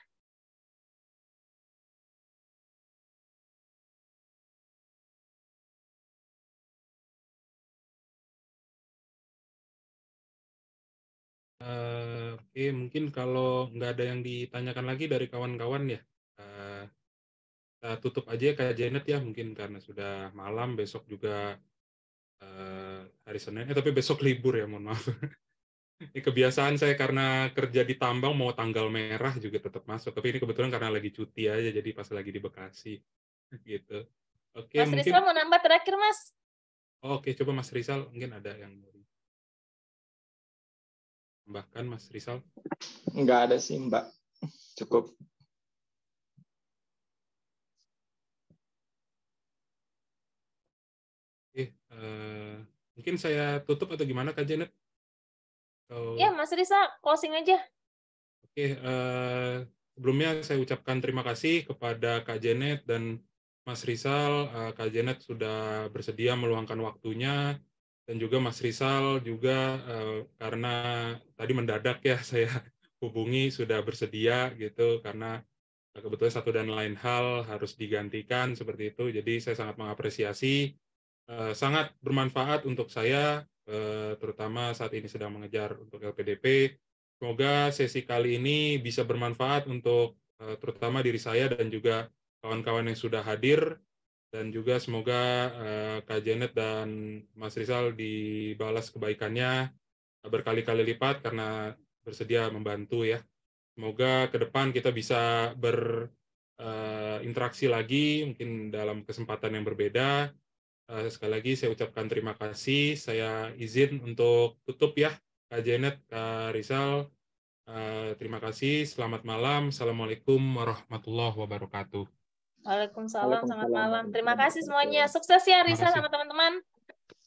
Oke, mungkin kalau nggak ada yang ditanyakan lagi dari kawan-kawan ya, kita tutup aja ya Kak Janet ya, mungkin karena sudah malam, besok juga hari Senin, tapi besok libur ya, mohon maaf. Ini kebiasaan saya karena kerja di tambang, mau tanggal merah juga tetap masuk, tapi ini kebetulan karena lagi cuti aja, jadi pas lagi di Bekasi. Gitu. Oke, Mas mungkin. Rizal mau nambah terakhir, Mas? Oke, coba Mas Rizal, mungkin ada yang mau tambahkan, Mas Rizal? Nggak ada sih, Mbak. Cukup. Oke, mungkin saya tutup atau gimana Kak Janet? Ya, Mas Rizal, closing aja. Oke, sebelumnya saya ucapkan terima kasih kepada Kak Janet dan Mas Rizal. Kak Janet sudah bersedia meluangkan waktunya, dan juga Mas Rizal juga karena tadi mendadak ya saya hubungi sudah bersedia gitu, karena kebetulan satu dan lain hal harus digantikan seperti itu. Jadi saya sangat mengapresiasi, sangat bermanfaat untuk saya, terutama saat ini sedang mengejar untuk LPDP. Semoga sesi kali ini bisa bermanfaat untuk terutama diri saya dan juga kawan-kawan yang sudah hadir, dan juga semoga Kak Janet dan Mas Rizal dibalas kebaikannya berkali-kali lipat karena bersedia membantu ya. Semoga ke depan kita bisa berinteraksi lagi, mungkin dalam kesempatan yang berbeda. Sekali lagi saya ucapkan terima kasih. Saya izin untuk tutup ya, Kak Janet, Kak Rizal. Terima kasih. Selamat malam. Assalamualaikum warahmatullahi wabarakatuh. Waalaikumsalam, selamat Waalaikumsalam. malam. Terima kasih semuanya. Sukses ya, Terima Rizal kasih. sama teman-teman.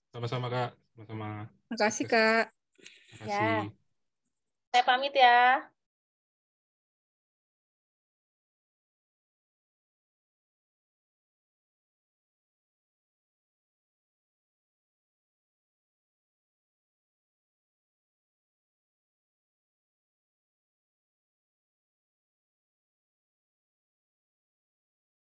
Sama-sama, Kak. Sama-sama. Makasih Sukses. Kak. Terima kasih. Saya pamit ya.